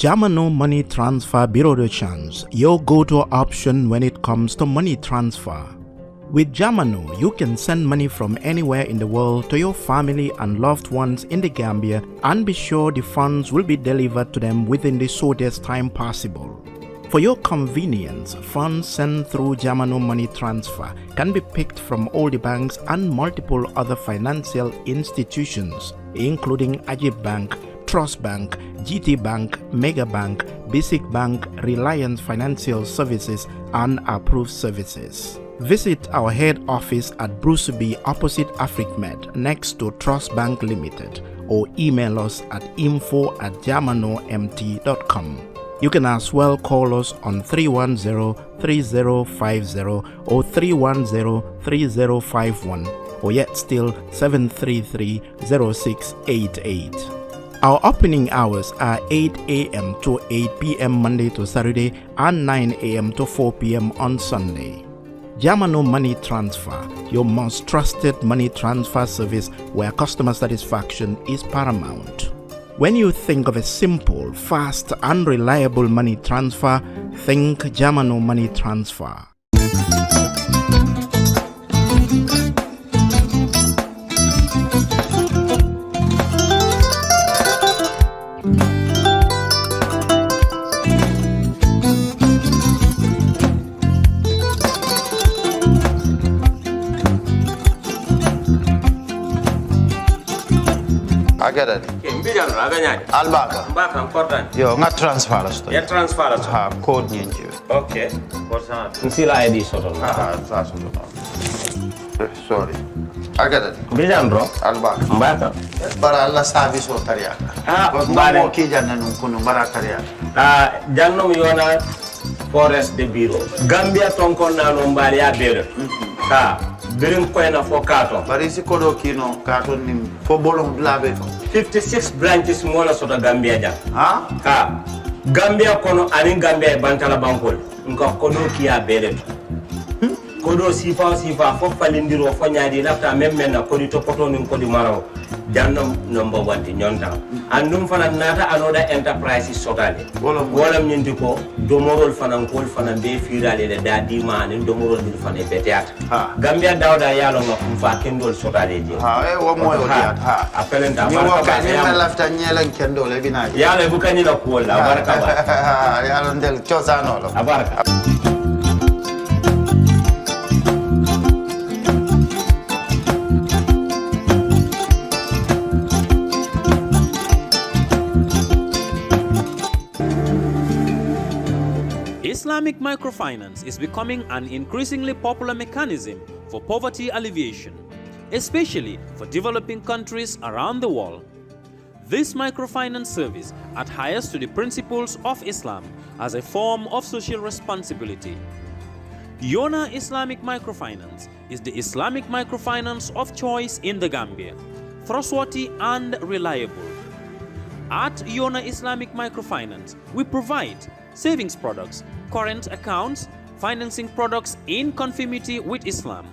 Jamo Money Transfer Bureau de Change, your go-to option when it comes to money transfer. With Jamo, you can send money from anywhere in the world to your family and loved ones in the Gambia and be sure the funds will be delivered to them within the shortest time possible. For your convenience, funds sent through Jamo Money Transfer can be picked from all the banks and multiple other financial institutions, including Ajib Bank, Trust Bank, GT Bank, Mega Bank, Basic Bank, Reliance Financial Services, and Approved Services. Visit our head office at Bruceby opposite AfricMed next to Trust Bank Limited or email us at info@jamonomt.com. You can as well call us on 310-3050 or 310-3051 or yet still 733-0688. Our opening hours are 8 a.m. to 8 p.m. Monday to Saturday and 9 a.m. to 4 p.m. on Sunday. Jamo Money Transfer, your most trusted money transfer service where customer satisfaction is paramount. When you think of a simple, fast, and reliable money transfer, think Jamo Money Transfer. I get it. Albaka. Mbaka important. Yo, nga transfer la sto. Ya transfer la. Ha, code nyingi. Okay. What's that? Nsila ID soto. Sorry. I get it. Bijan bro. Albaka. Mbaka. Bara alla service o tariya. Mbare. Mo ki janna nun kunu bara tariya. Jannom Yonna Forest de Bureau. Gambia tonkon na no mbari ya bere. Birin koyna fo kato. Bari si kodo kino kato ni fo bolong blabe. 56 branches mola soto Gambia jam. Ha? Gambia kono ani Gambia bantala bankol. Nka kodo kiya bere. Kodo sifa fo falindiro fo nyaadi lafta memmen na kodi to poto nin kodi maraw. Jannom number 1 ti nyonta. Andum fana nata anoda enterprise sotale. Wolam nyindi ko domorol fana kol fana be firale de dadi man domorol dil fana beteat. Gambia dawda yalo ngam fa kendol sotale je. Wo moyo diat. Apelenta baraka ni na lafta nyelen kendol e bina. Yalo bukani la ko la baraka ba. Yalo ndel chosano lo. Baraka. Islamic microfinance is becoming an increasingly popular mechanism for poverty alleviation, especially for developing countries around the world. This microfinance service adheres to the principles of Islam as a form of social responsibility. Yonna Islamic Microfinance is the Islamic microfinance of choice in the Gambia, trustworthy and reliable. At Yonna Islamic Microfinance, we provide savings products, current accounts, financing products in conformity with Islam.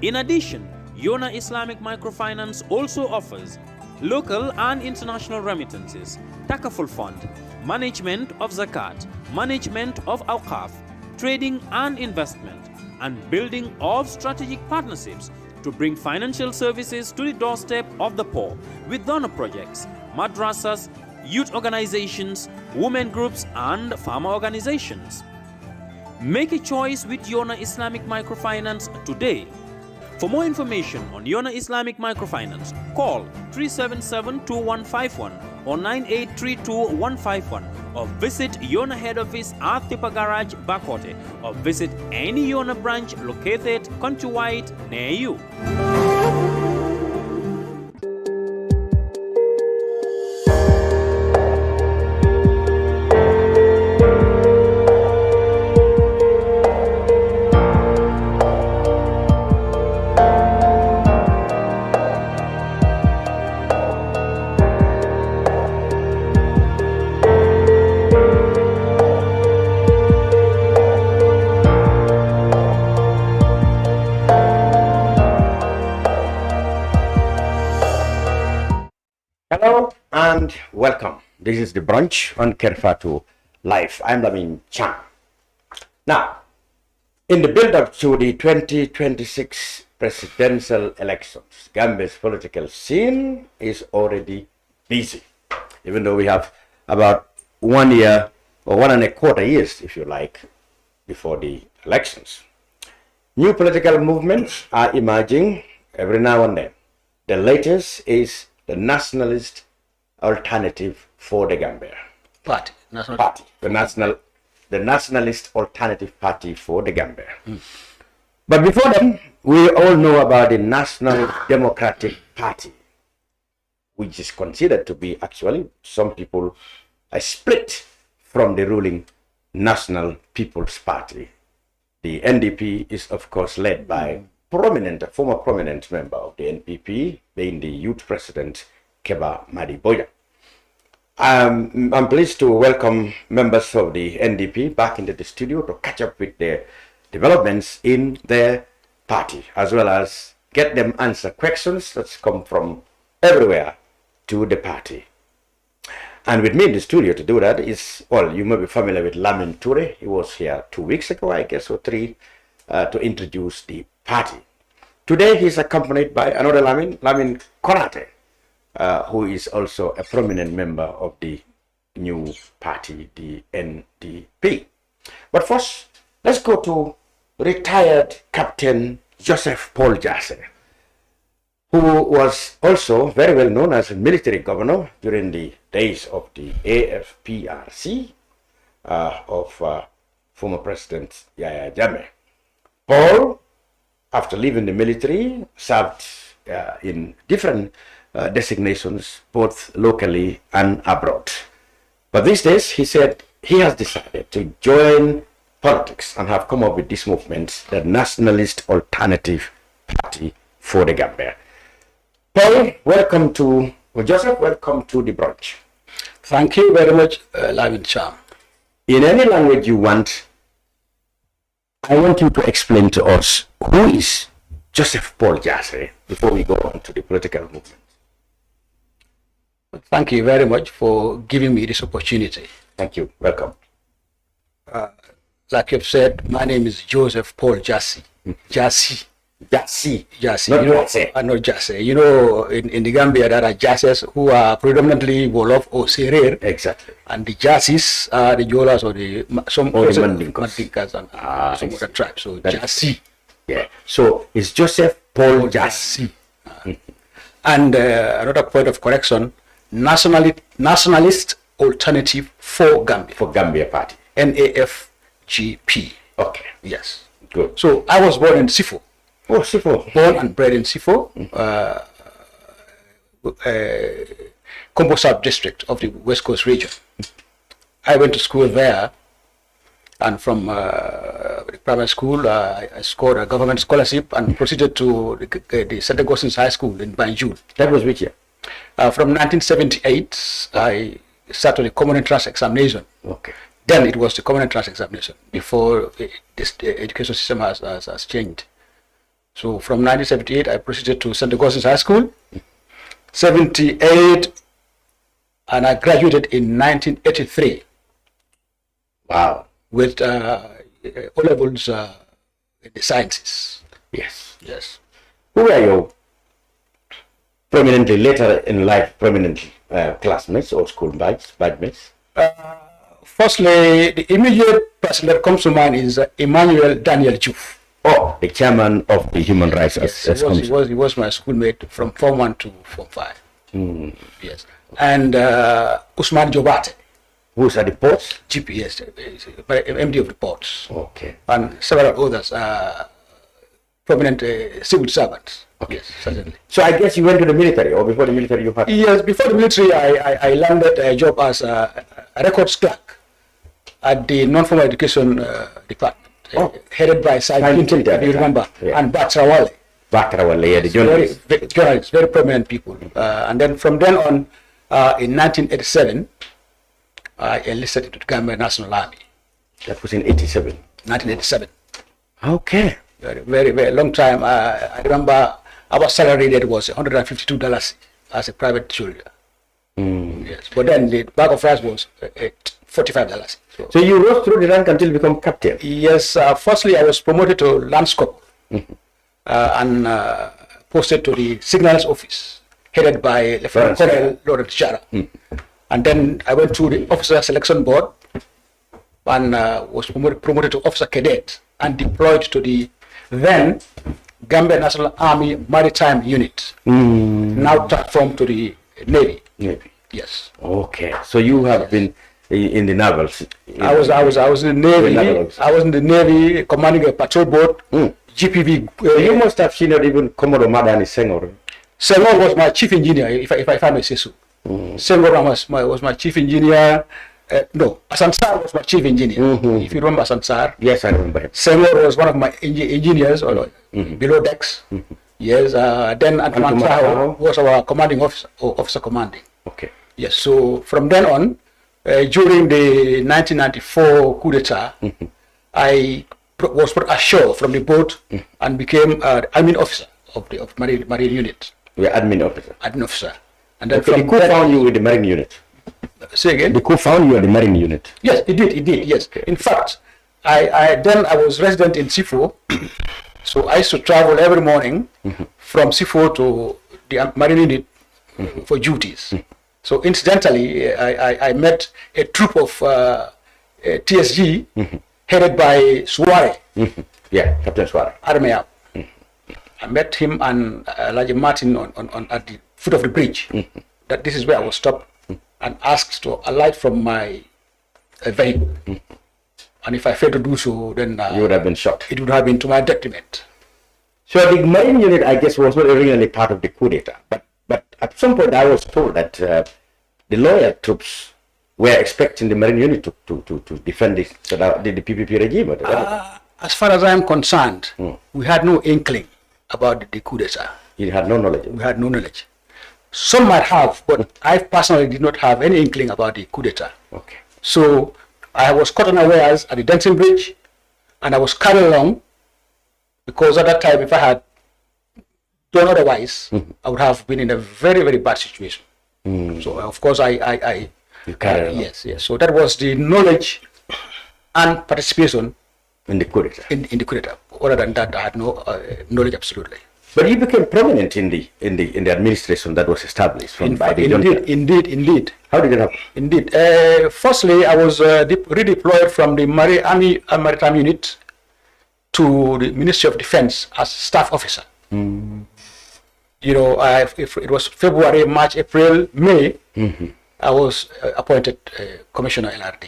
In addition, Yonna Islamic Microfinance also offers local and international remittances, takaful fund, management of zakat, management of awqaf, trading and investment, and building of strategic partnerships to bring financial services to the doorstep of the poor with donor projects, madrasas, youth organizations, women groups, and farmer organizations. Make a choice with Yonna Islamic Microfinance today. For more information on Yonna Islamic Microfinance, call 377-2151 or 9832-151 or visit Yonna head office at Tipa Garage, Bakote, or visit any Yonna branch located countrywide near you. Hello and welcome. This is the Brunch on Kerfatu Live. I'm Lamin Cham. Now, in the build-up to the 2026 presidential elections, Gambia's political scene is already busy. Even though we have about 1 year or 1.25 years, if you like, before the elections. New political movements are emerging every now and then. The latest is the Nationalist Alternative for the Gambia. Party. The Nationalist Alternative Party for the Gambia. But before them, we all know about the National Democratic Party, which is considered to be actually, some people, a split from the ruling National People's Party. The NDP is, of course, led by a former prominent member of the NPP, being the youth president, Keba Madiboya. I'm pleased to welcome members of the NDP back into the studio to catch up with the developments in their party, as well as get them answer questions that's come from everywhere to the party. And with me in the studio to do that is, well, you may be familiar with Lamin Touray. He was here 2 weeks ago, I guess, or 3, to introduce the party. Today he's accompanied by another Lamin Konate, who is also a prominent member of the new party, the NDP. But first, let's go to retired Captain Joseph Paul Jassey, who was also very well known as a military governor during the days of the AFPRC of former President Yaya Jammeh. Paul, after leaving the military, served in different designations, both locally and abroad. But these days, he said he has decided to join politics and have come up with this movement, the Nationalist Alternative Party for the Gambia. Paul, welcome to, Joseph, welcome to the Brunch. Thank you very much, Lamin Cham. In any language you want, I want you to explain to us who is Joseph Paul Jassey before we go on to the political movement. Thank you very much for giving me this opportunity. Thank you. Welcome. Like you've said, my name is Joseph Paul Jassey. Jassey. Jassey. Jassey. Not you know, Jassey. Not Jassey. You know, in the Gambia, there are Jasses who are predominantly Wolof or Serer. Exactly. And the Jassis are the Jolas or some Mandinkas and some other tribes. So Jassey. Yeah. So it's Joseph Paul Jassey. And another point of correction, Nationalist Alternative for Gambia. For Gambia Party. NAFGP. Okay. Yes. Good. So I was born in Sifo. Oh, Sifo. Born and bred in Sifo, Combo South district of the West Coast region. I went to school there, and from the primary school, I scored a government scholarship and proceeded to the St. Augustine's High School in Banjul. That was which year? From 1978, I sat on the common entrance examination. Okay. Then it was the common entrance examination before this education system has changed. So from 1978, I proceeded to St. Augustine's High School. 78, and I graduated in 1983. Wow. With O-levels in the sciences. Yes. Yes. Who were your prominently, later in life, classmates or school batchmates? Firstly, the immediate person that comes to mind is Emmanuel Daniel Juf. Oh, the chairman of the Human Rights He was my schoolmate from Form 1 to Form 5. Yes. And Usman Jobate. Who's at the ports? GPS, MD of the ports. Okay. And several others, prominent civil servants. Okay. Yes, certainly. So I guess you went to the military, or before the military you had? Yes, before the military, I landed a job as a records clerk at the non-formal education department. Headed by Sai Clinton, if you remember, and Batrawale. Yeah, the journalists. Journalists, very prominent people. And then from then on, in 1987, I enlisted into the Gambia National Army. That was in 87? 1987. Okay. Very, very long time. I remember our salary rate was $152 as a private soldier. Yes, but then the bag of rice was $45. So you rose through the rank until you become captain? Yes, firstly I was promoted to Lance Corporal and posted to the signals office, headed by Lieutenant Colonel Lawrence Jara. And then I went through the officer selection board and was promoted to officer cadet and deployed to the then Gambia National Army Maritime Unit, now transformed to the Navy. Navy. Yes. Okay, so you have been in the navals. I was in the Navy. I was in the Navy commanding a patrol boat. GPV. You must have seen even Commodore Madani Senghor. Senghor was my chief engineer, if I may say so. Senghor was my chief engineer. No, Asansar was my chief engineer. If you remember Asansar. Yes, I remember him. Senghor was one of my engineers below decks. Yes, then Antoine Traho was our commanding officer commanding. Okay. Yes, so from then on, during the 1994 coup d'etat, I was put ashore from the boat and became admin officer of the marine unit. You're admin officer. Admin officer, and then the coup found you with the marine unit. Say again. The coup found you at the marine unit. Yes, it did. Yes. Okay. In fact, I was resident in Sifo, so I used to travel every morning from Sifo to the marine unit for duties. So incidentally, I met a troop of TSG headed by Suare. Yeah, Captain Suare. Armea. I met him and Elijah Martin at the foot of the bridge. That this is where I was stopped and asked to alight from my vehicle. And if I failed to do so, then you would have been shot. It would have been to my detriment. So the marine unit, I guess, was not originally part of the coup d'etat, but at some point I was told that the loyal troops were expecting the marine unit to defend the PPP regime. As far as I am concerned, we had no inkling about the coup d'etat. You had no knowledge? We had no knowledge. Some might have, but I personally did not have any inkling about the coup d'etat. Okay. So I was caught unawares at the Denton Bridge, and I was carried along, because at that time, if I had done otherwise, I would have been in a very, very bad situation. So of course you carried along. Yes. So that was the knowledge and participation in the coup d'etat. In the coup d'etat. Other than that, I had no knowledge absolutely. But you became prominent in the administration that was established by the junta. Indeed. How did it happen? Indeed. Firstly, I was redeployed from the Army Maritime Unit to the Ministry of Defense as staff officer. You know, if it was February, March, April, May, I was appointed Commissioner LRD.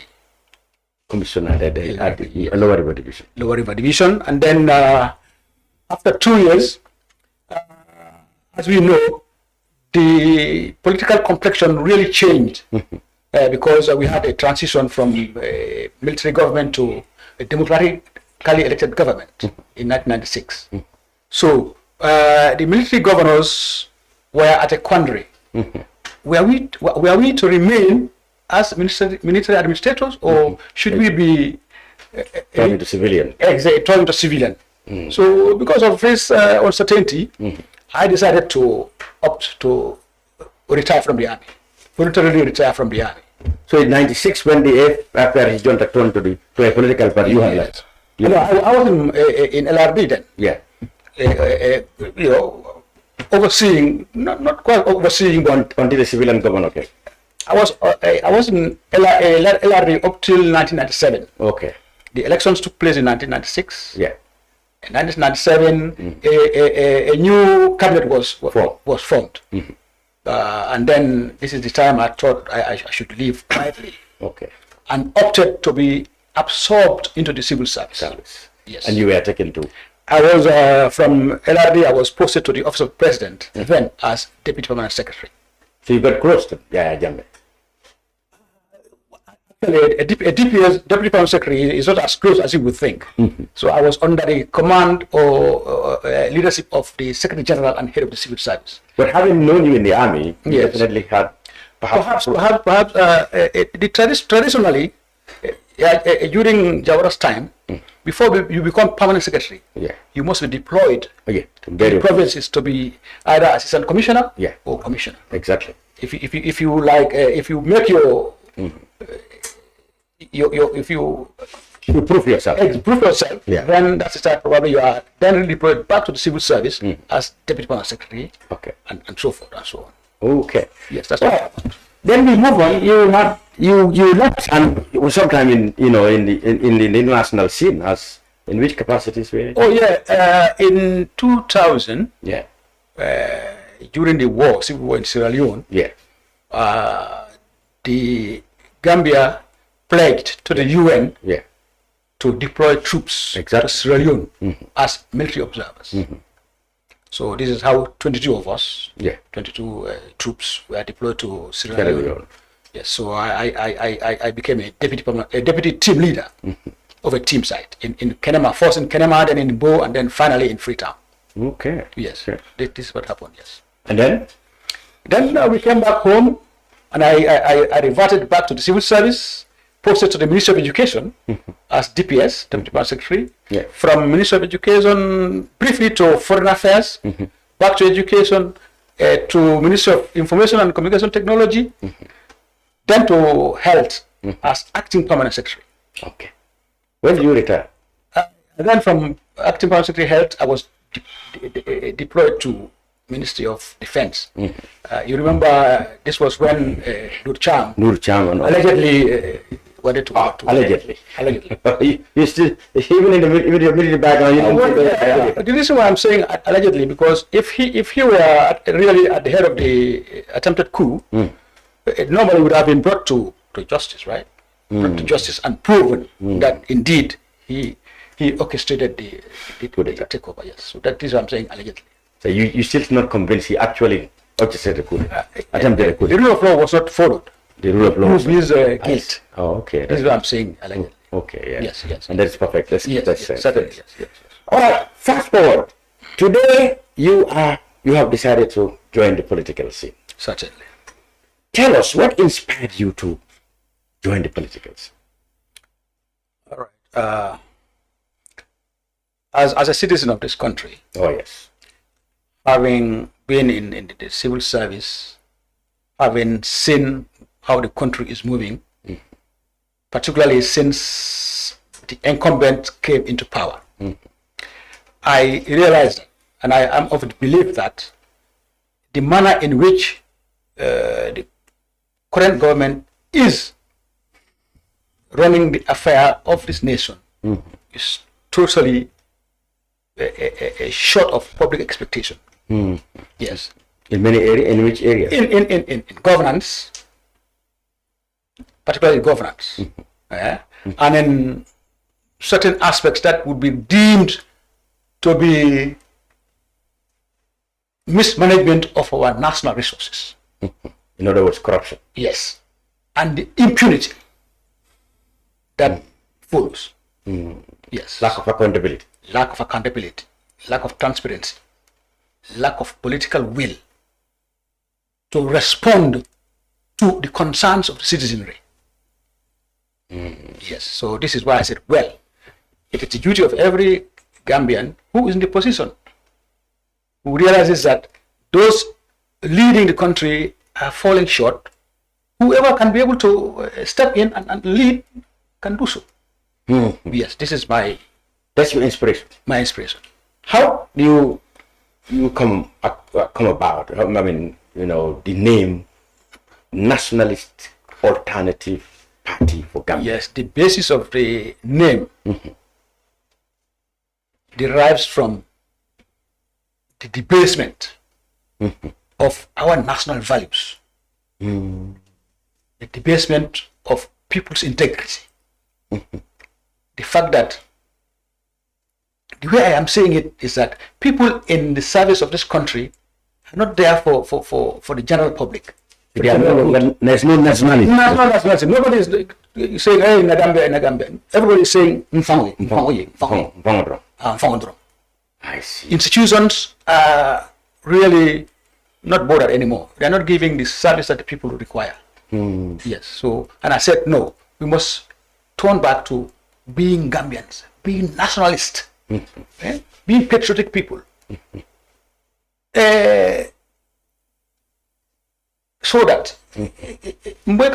Commissioner LRD, Lower River Division. Lower River Division, and then after 2 years, as we know, the political complexion really changed because we had a transition from a military government to a democratically elected government in 1996. So the military governors were at a quandary. Were we to remain as military administrators, or should we be turning to civilian? Exactly, turning to civilian. So because of this uncertainty, I decided to opt to retire from the army, voluntarily retire from the army. So in '96, when after his junta turned to a political party, you had left. No, I was in LRD then. Yeah. You know, overseeing, not quite overseeing, but until the civilian government. Okay. I was in LRD up till 1997. Okay. The elections took place in 1996. Yeah. In 1997, a new cabinet was formed. And then this is the time I thought I should leave quietly. Okay. And opted to be absorbed into the civil service. Yes. And you were taken to? I was from LRD. I was posted to the office of president, then as deputy permanent secretary. So you got close to Jamo? A DPS, deputy permanent secretary, is not as close as you would think. So I was under the command or leadership of the secretary general and head of the civil service. But having known you in the army, you definitely had perhaps traditionally, during Jawara's time, before you become permanent secretary, you must be deployed to the provinces to be either assistant commissioner or commissioner. Exactly. If you like, if you make your if you prove yourself, then that's the time probably you are then deployed back to the civil service as deputy permanent secretary, and so forth and so on. Okay. Yes, that's what happened. Then we move on. You left and sometime in the international scene as in which capacities were? Oh yeah, in 2000. Yeah. During the war, civil war in Sierra Leone. Yeah. The Gambia pledged to the UN. Yeah. To deploy troops to Sierra Leone as military observers. So this is how 22 of us, 22 troops were deployed to Sierra Leone. Yes, so I became a deputy team leader of a team site in Kenema, first in Kenema, then in Bo, and then finally in Freetown. Okay. Yes, this is what happened, yes. And then? Then we came back home, and I reverted back to the civil service, posted to the Ministry of Education as DPS, Deputy Permanent Secretary. Yeah. From Ministry of Education, briefly to Foreign Affairs, back to Education, to Ministry of Information and Communication Technology, then to Health as Acting Permanent Secretary. Okay. When did you retire? And then from Acting Permanent Secretary Health, I was deployed to Ministry of Defense. You remember this was when Nur Cham allegedly wanted to allegedly. You still even in the military background. The reason why I'm saying allegedly, because if he were really at the head of the attempted coup, it normally would have been brought to justice, right? Brought to justice and proven that indeed he orchestrated the takeover. Yes, so that is what I'm saying allegedly. So you still not convinced he actually orchestrated the coup, attempted a coup? The rule of law was not followed. The rule of law was guilt. Oh, okay. This is what I'm saying allegedly. Okay, yeah. Yes. And that's perfect. Certainly. Yes. All right. Fast forward. Today you have decided to join the political scene. Certainly. Tell us what inspired you to join the political scene. All right. As a citizen of this country. Oh yes. Having been in the civil service, having seen how the country is moving, particularly since the incumbent came into power, I realized, and I am of the belief that the manner in which the current government is running the affair of this nation is totally short of public expectation. Yes. In many areas, in which areas? In governance, particularly governance, and in certain aspects that would be deemed to be mismanagement of our national resources. In other words, corruption. Yes, and the impunity that follows. Yes. Lack of accountability. Lack of accountability, lack of transparency, lack of political will to respond to the concerns of the citizenry. Yes, so this is why I said, well, it is the duty of every Gambian who is in the position, who realizes that those leading the country are falling short. Whoever can be able to step in and lead can do so. Yes, this is that's your inspiration. My inspiration. How do you come about? I mean, the name Nationalist Alternative Party for Gambia. Yes, the basis of the name derives from the debasement of our national values, the debasement of people's integrity, the fact that the way I am saying it is that people in the service of this country are not there for the general public. There's no nationality. Nobody is saying, hey, Nagambia. Everybody is saying, Mfangodro. I see. Institutions are really not bothered anymore. They are not giving the service that the people require. Yes. So, and I said, no, we must turn back to being Gambians, being nationalists, being patriotic people. So that mbe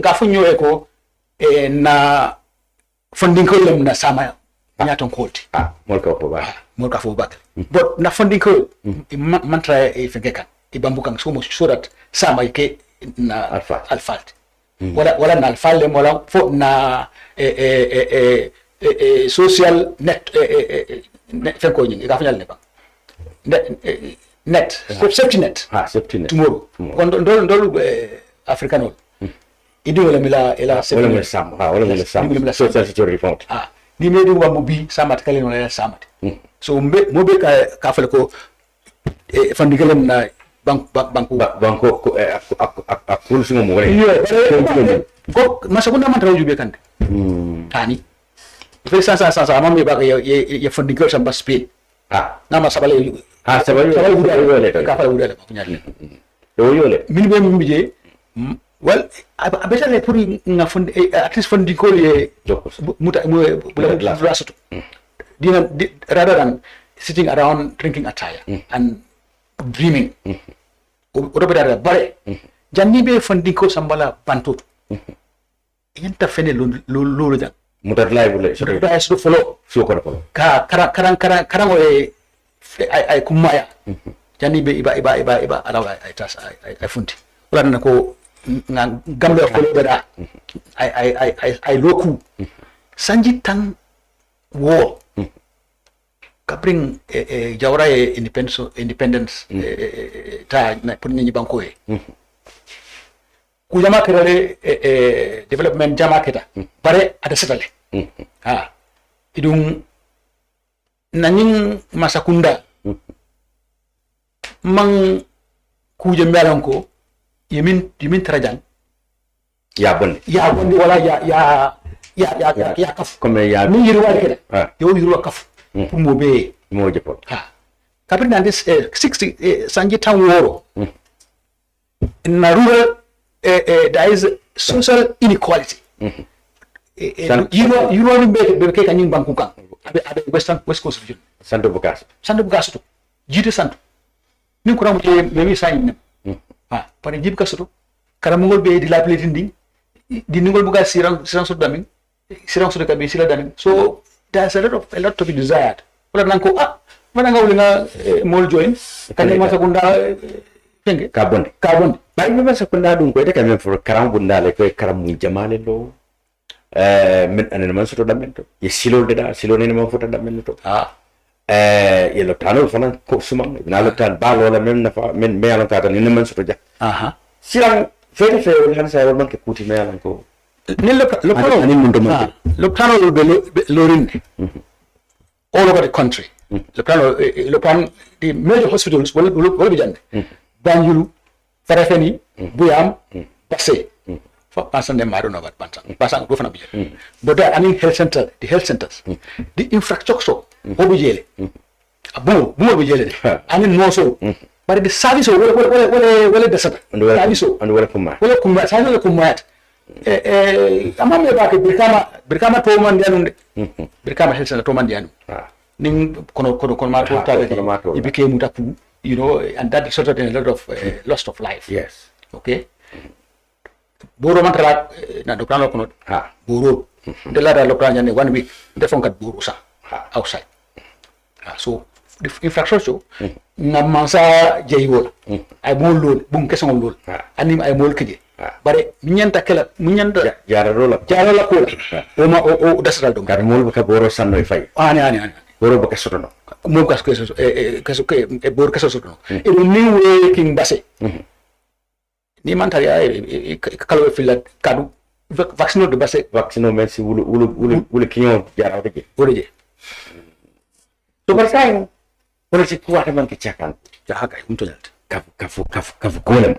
kafonyo eko na funding ko lem na sama nyaton kolti molka fo ba but na funding ko mantra e fengekan e bambukan so that sama ke na alfalt wala na alfal wala fo na social net fenko nyi ka fanyal ne ba net safety net tomorrow ndol africanol idi wala mila social security fund ni medi wa mubi samat kalen wala samat so mo be ka fale ko fandigalem na banko akul singo mo wala ko masakunda man taw jube kan tani fe sa amam ba ya fandigal samba speed nama sabale sabale ka fale wudale ko nyaale do yole min be mi je well abetale pour nga fond at least fondi ko ye muta bula rasoto dina rather than sitting around drinking attire and dreaming robeda bare janni be fondi ko sambala bantot yenta fene lo jang muta live so da so follow so ko karang o ay kumaya janni be iba ala ay funti wala na ko gambe ko beda ay loku sanji tang wo kabring jawra independence ta na pour ni banko e ku jama kerale development jama keta bare ada setale idung nanin masakunda mang ku jembalan ko yemin tarajan ya bondi wala ya kaf comme ya ni yiru wala keda yo yiru kaf pour mo be mo jepo kabri nan this 60 sanji tan woro in rural there is social inequality you know be ke kanyin banku kan abe west coast region santo bukas to jite santo ni ko ramu be mi sayin pare jib kasuto karamugol be di lapletin di ningol buga sirang so damin sirang so kabe sila damin so there's a lot to be desired wala nan ko mana nga wuli nga mol join kanye masa kunda penge carbon bay mi masa kunda dum ko de kamen for karam bunda le ko karam mu jamale lo min anen man so damin to ye silo ne ma fota damin to ye lo tano fana ko suma na lo tan ba lo la men na fa men me ala ta ni man so ja silang fede wala sa wala man ke kuti me ala ko ni lo tano lo be lorin all over the country le plan the major hospitals will be done Banjulu Farafeni Buyam Passé for person them I don't know about Pasang go for but there any the health centers the infrastructure obijele abo bijele and no so but the service wala the service and wala kuma service kuma amame ba ke birkama to man dianu birkama health center to man dianu ning kono ma to ta it became mutapu you know and that resulted in a lot of loss of life yes okay boro man tra na do plano kono boro de la do plano ne 1 week de fonkat boro sa outside so the infrastructure na mansa jeywol ay mo lol bum keson lol anim ay mol keje bare minyanta kala minyanta jara rola ko o dasal do gar mol ka boro sanno fay ani boro baka sotono mo kas ke boro kaso sotono e do new working base ni mantari ay kalo filat kadu vaccino de base vaccino merci wulu kinyo jara de oreje to barsain wala ci kuwata man ke cakan jahaga umtolalt kafu kolem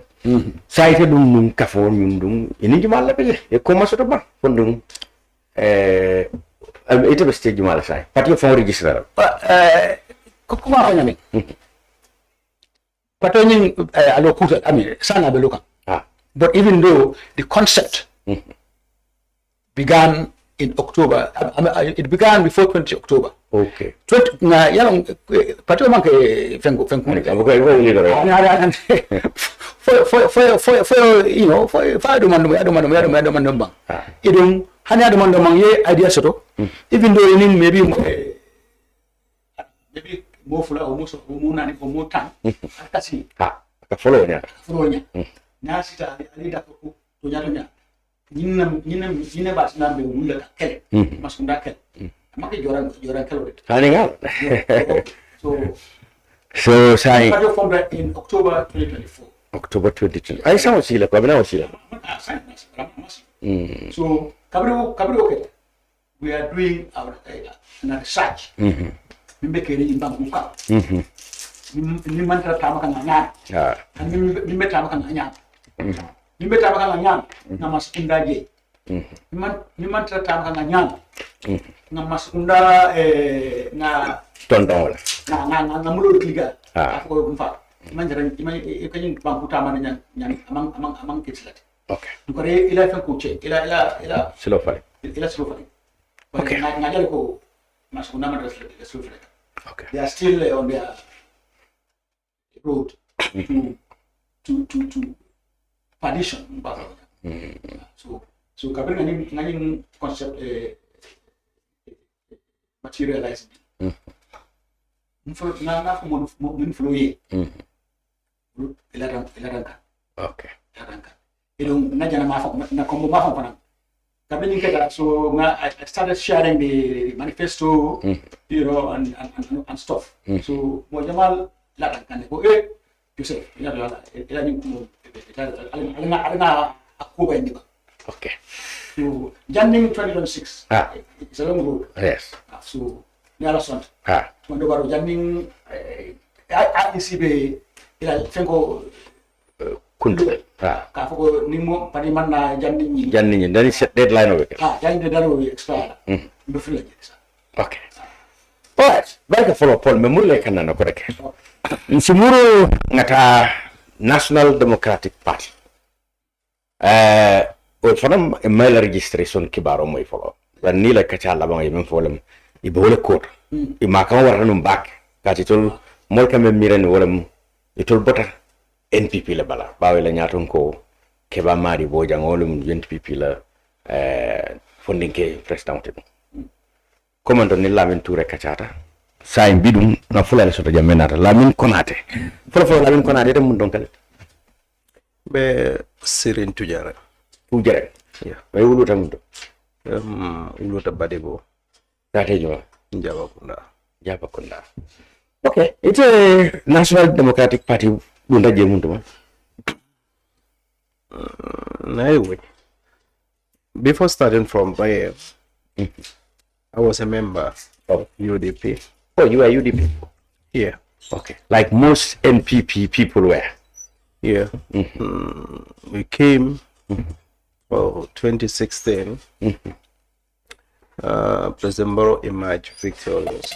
saite dum kafo nyum dum ini jumala be e ko maso to ba fondum ite be stage jumala sai pati fon register ko kuma fanya min pato nyin alo kuta ami sana be lokan but even though the concept began in October. It began before 20 October. Okay. 20 na yang party man ke fengo for you know for demand bang. Idong hanya demand bang ye idea soto. Even though in maybe more full almost nani for more time. Kasi Ha, ka follow nya. Na sita ali da ko to nya nyina ba sina be wula ka kele masunda kele make joran kele Handing out. so sai party formed in October 2024. October 2020. Ai sama sila ko bina sila. So kabro okay. We are doing our research. Mimbe kere imbang muka. Ni mantra tama kan nya. Ha. Mimbe tama kan nya. Mimbe tama kan nya na masunda je. Mimman tama kan nya. Na masunda na Tonton wala. na mulo kliga. Ah. Ako kumfa. Manjaran ikanyin bang utama nya amang kitlat. Okay. Dukare ila fa kuche ila Slow fight. ila slow fight. Okay. Ngajar ko masunda madras slow fight. Okay. They are still on their road to perdition. So kabir ngani concept materialized. Na mun flow ye. Ilaranka. Okay. Ilaranka. Idong najana na kombo mafa pana. Kabir ni keda so I started sharing the manifesto, you know, and stuff. So mo jamal laranka ne ko Joseph ila ni alina akuba indi ba. Okay. So January 2026. It's a long road. Yes. So nyala sont. Mondo baro January IEC be ila fengo Kundu. ka foko ni mo padi man na January. Janni dari set deadline of it. January daro we expire. Be free like this. Okay. Alright. Baik follow Paul memule kanana ko rek. Nsimuru ngata National Democratic Party. O fanam email registration kibaro moy follow. Dan ni la kacha la bang yem folem ibole code. Imaka waranum back katitul mol kambe miren wolem itul botar NPP la bala bawe la nyaton ko keba mari bo jangolum NPP la fondinke president. Komando ni Lamin Touray kachata sai bidum na fulale soto jamenata Lamin Konate folo Lamin Konate de mun donkale be Sirin Tujara Tujara ya be wuluta mun do wuluta badebo tate jo Jaba Kunda okay it's a National Democratic Party bunda je mun do anyway before starting from Baye I was a member of UDP. Oh, you are UDP? Yeah. Okay. Like most NPP people were? Yeah. We came for 2016. President Barrow emerged victorious.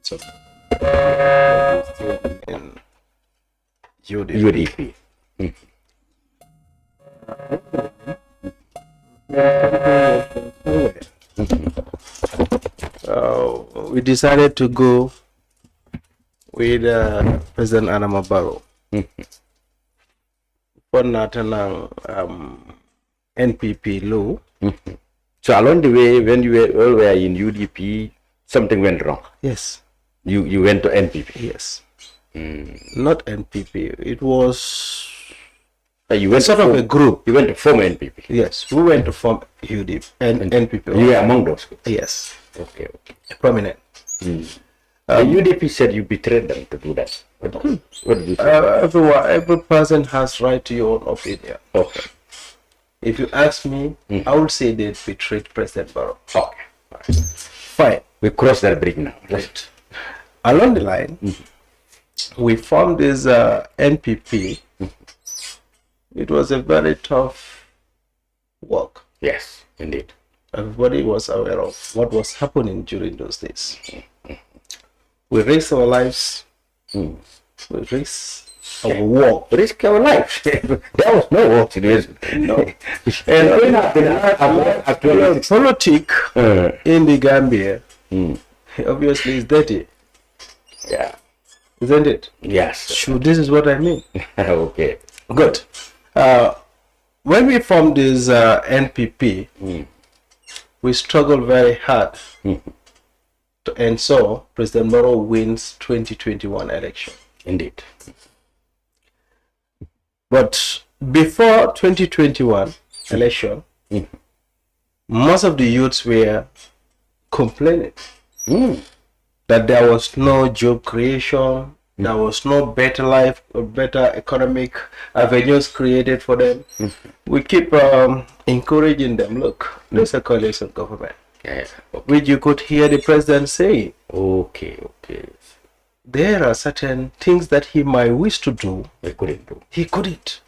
So, in UDP. We decided to go with President Adama Barrow for Natanang NPP law. So along the way, when you were in UDP, something went wrong. Yes. You went to NPP. Yes. Not NPP. It was you went sort of a group. You went to form NPP. Yes, we went to form UDP and NPP. You were among those. Yes. Okay. Prominent. The UDP said you betrayed them to do that. What did you say? Every person has right to your own opinion. Okay. If you ask me, I would say they betrayed President Barrow. Okay. Fine. We cross that bridge now. Right. Along the line, we formed this NPP. It was a very tough work. Yes, indeed. Everybody was aware of what was happening during those days. We risked our lives. We risked our work. Risk our lives. There was no work situation. No. And we have been actually Politics in the Gambia obviously is dirty, yeah. isn't it? Yes. So this is what I mean. Okay. Good. When we formed this NPP, we struggled very hard to ensure President Barrow wins 2021 election. Indeed. But before 2021 election, most of the youths were complaining that there was no job creation, there was no better life or better economic avenues created for them. We keep encouraging them, look, there's a coalition government, Yeah. which you could hear the president saying. Okay. There are certain things that he might wish to do, We couldn't do. he couldn't.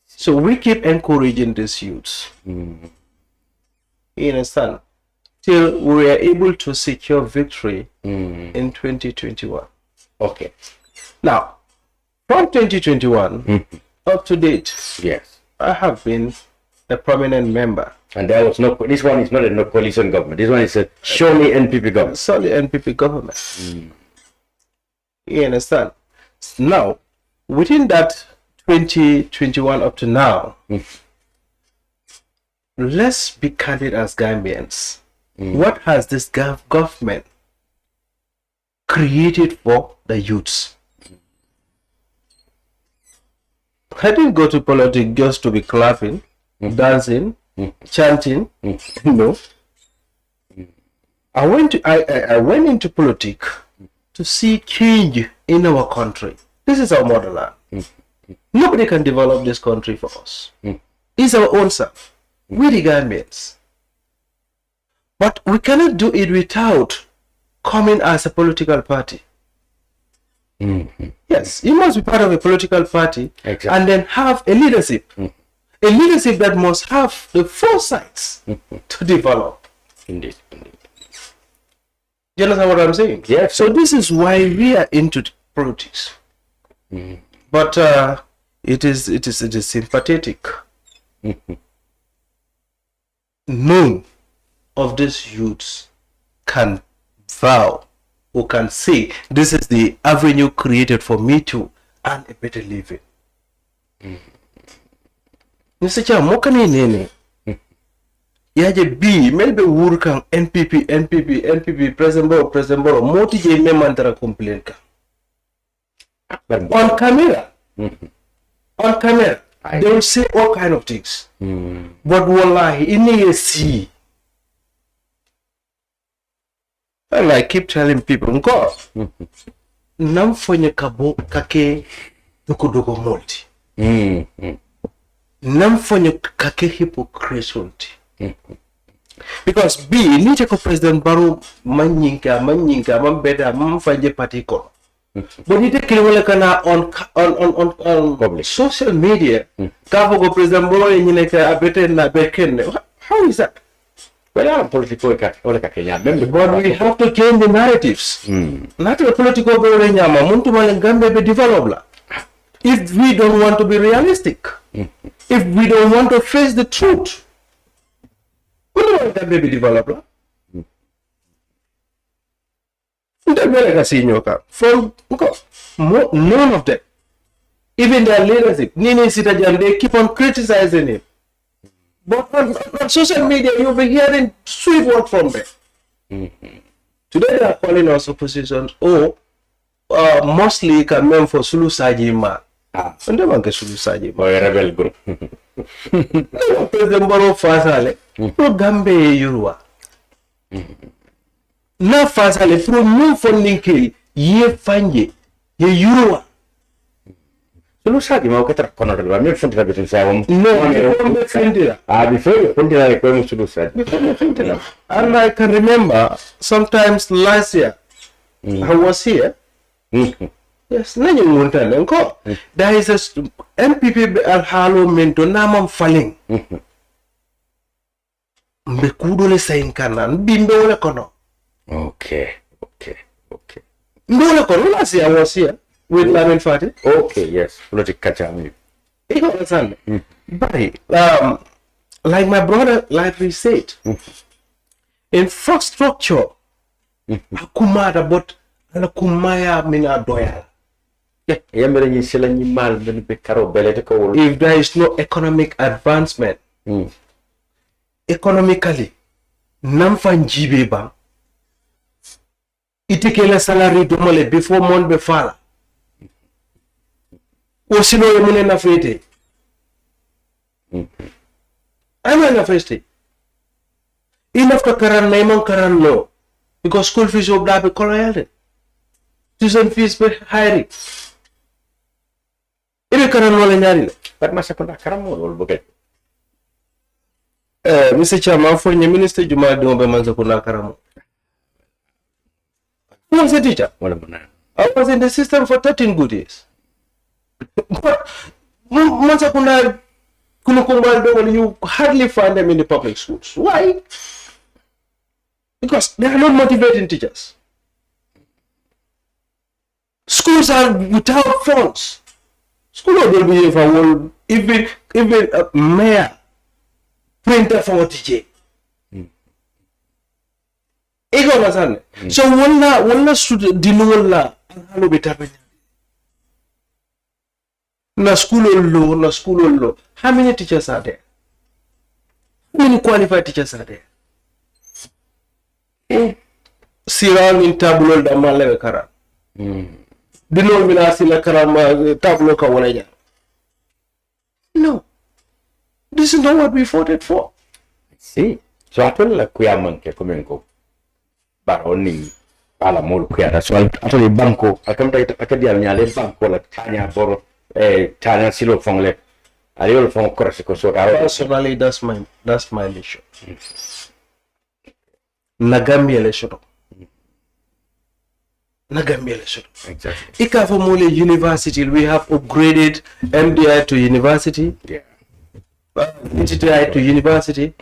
So we keep encouraging these youths. You understand? Till we are able to secure victory in 2021. Okay. Now, from 2021 up to date, Yes. I have been a prominent member. And there was no. This one is not a no coalition government. This one is a surely NPP government. Solid NPP government. You understand? Now, within that 2021 up to now, let's be candid as Gambians. What has this government created for the youths? I didn't go to politics just to be clapping, dancing, chanting. No. I went into politics to see change in our country. This is our motherland. Nobody can develop this country for us. It's our own self. We the Gambians. But we cannot do it without coming as a political party. Yes, you must be part of a political party and then have a leadership. A leadership that must have the foresight to develop. Indeed. You understand what I'm saying? Yes. So this is why we are into politics. But it is sympathetic. None of these youths can vow or can say this is the avenue created for me to earn a better living. Mr. Cham, what can you name? Yaje B, maybe wurkang NPP, President Borough, moti je memantara complain ka. On camera, they will say all kind of things. But wallahi, in a see. And I keep telling people, God, nam fonye kabo kake duko multi. Nam fonye kake hypocrisy. Because B, nite ko President Barrow manyinka, mambeda, mamfanje party. But you take on social media, How is that? Well, political But we have to change the narratives. Not a political develop. If we don't want to be realistic, if we don't want to face the truth, we don't want that baby developer. From none of them, even their leadership, Nini Sitajan, they keep on criticizing him. But on social media, you'll be hearing sweet word from them. Today they are calling us opposition, mostly can mean for Sulu Sajima. And they want to Sulu Sajima. or a rebel group. President Barrow Fasale, pro Gambe Yurua. Na Fasale, pro new funding kill, ye fanje, ye Yurua. Sulu saja mau kita konon dalam ni fungsi betul saya. No, Before you fungsi dari kau sulu saja. And I can remember sometimes last year, I was here. Yes, nanyo muntan engko. There is a MPP alhalo mento namam faling. Mbe kudole sayin kanan, bimbe wala kono. Okay. Mbe wala kono last year I was here. with Lamin Fati. Okay, yes. Political Cham. You understand? But like my brother likely said, infrastructure, akumada but alakumaya mina doya. If there is no economic advancement, economically, namfanjibe ba, itikele salary domale before month befala. Osino yemune na fete. I'm na fete. Enough to karan na imang karan no, because school fees will be colonial. Tuition fees be high. Ibe karan wala nyari. But masakunda karam mo buket. Mr. Cham, for the minister Juma Dombe Manzakuna Karamo. Who was a teacher? I was in the system for 13 good years. But Manzakuna Kunukumba, you hardly find them in the public schools. Why? Because they are not motivating teachers. Schools are without funds. School will be if I will even a mayor printer for teaching. Ego understand? So wala student dinuwala halo bitabe. Na school lo. How many teachers are there? How many qualified teachers are there? Siran in tableau da malewe kara. Dinol mina sila kara tableau ka wala ya. No. This is not what we voted for. See, so I told la kuya manke kumenko baroni ala mol kuya. So I told banko akamta akadia nyale banko la tanya boro tanya silo fongle aliol fon korasiko so personally that's my issue. Nagambia le shoto. Exactly. Ikafamule University, we have upgraded MDI to university. Yeah. NTTI to university.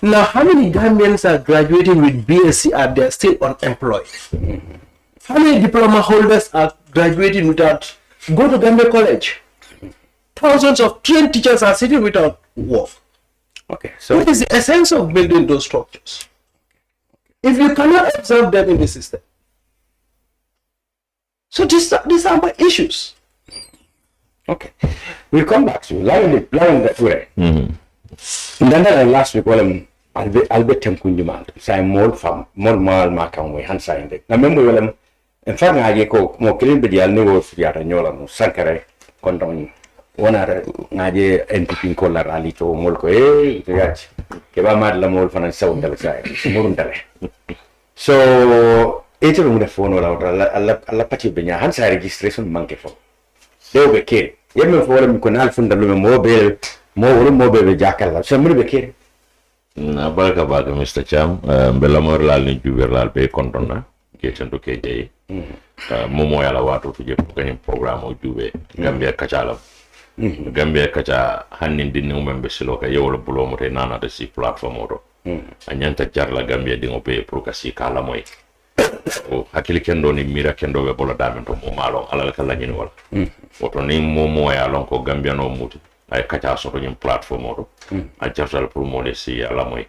Now, how many Gambians are graduating with BSc and they are still unemployed? How many diploma holders are graduating without go to Gambia College? Thousands of trained teachers are sitting without work. Okay, so what is the essence of building those structures? If you cannot observe them in the system. So these are my issues. Okay, we'll come back to you. Lamin Touray. Then last week, Albert Temkunjuman, say more mal markan way hand signed. Now, remember, in fact, I go more clean with the new Fiat and Yola, Sankare, Condom, one other Nadia NDP collar rally to Molko, Kebamad Lamol fan and South Murundare. So, it's a room phone or alla pati benya hand side registration monkey for. They will be kid. Yemi for them can alpha the mobile jackal. Somebody be kid. Na baraka baga Mr. Cham, Belamor lal ni juberlal be kontona, kitchen to KJ. Momo yala watu tuje kwenye program ujube Gambia kachala. Gambia kacha hanin din ngumbe siloka yewolo bulo mote nana de si platform oro. Anyanta jarla Gambia dingo pe pour kasi kala moy. O hakili kendo ni mira kendo be bola damen to mo malo ala kala nyini wala. Oto ni momo ya lon ko Gambia no muti ay kacha so nyim platform oro. A jartal pour mo de si ala moy.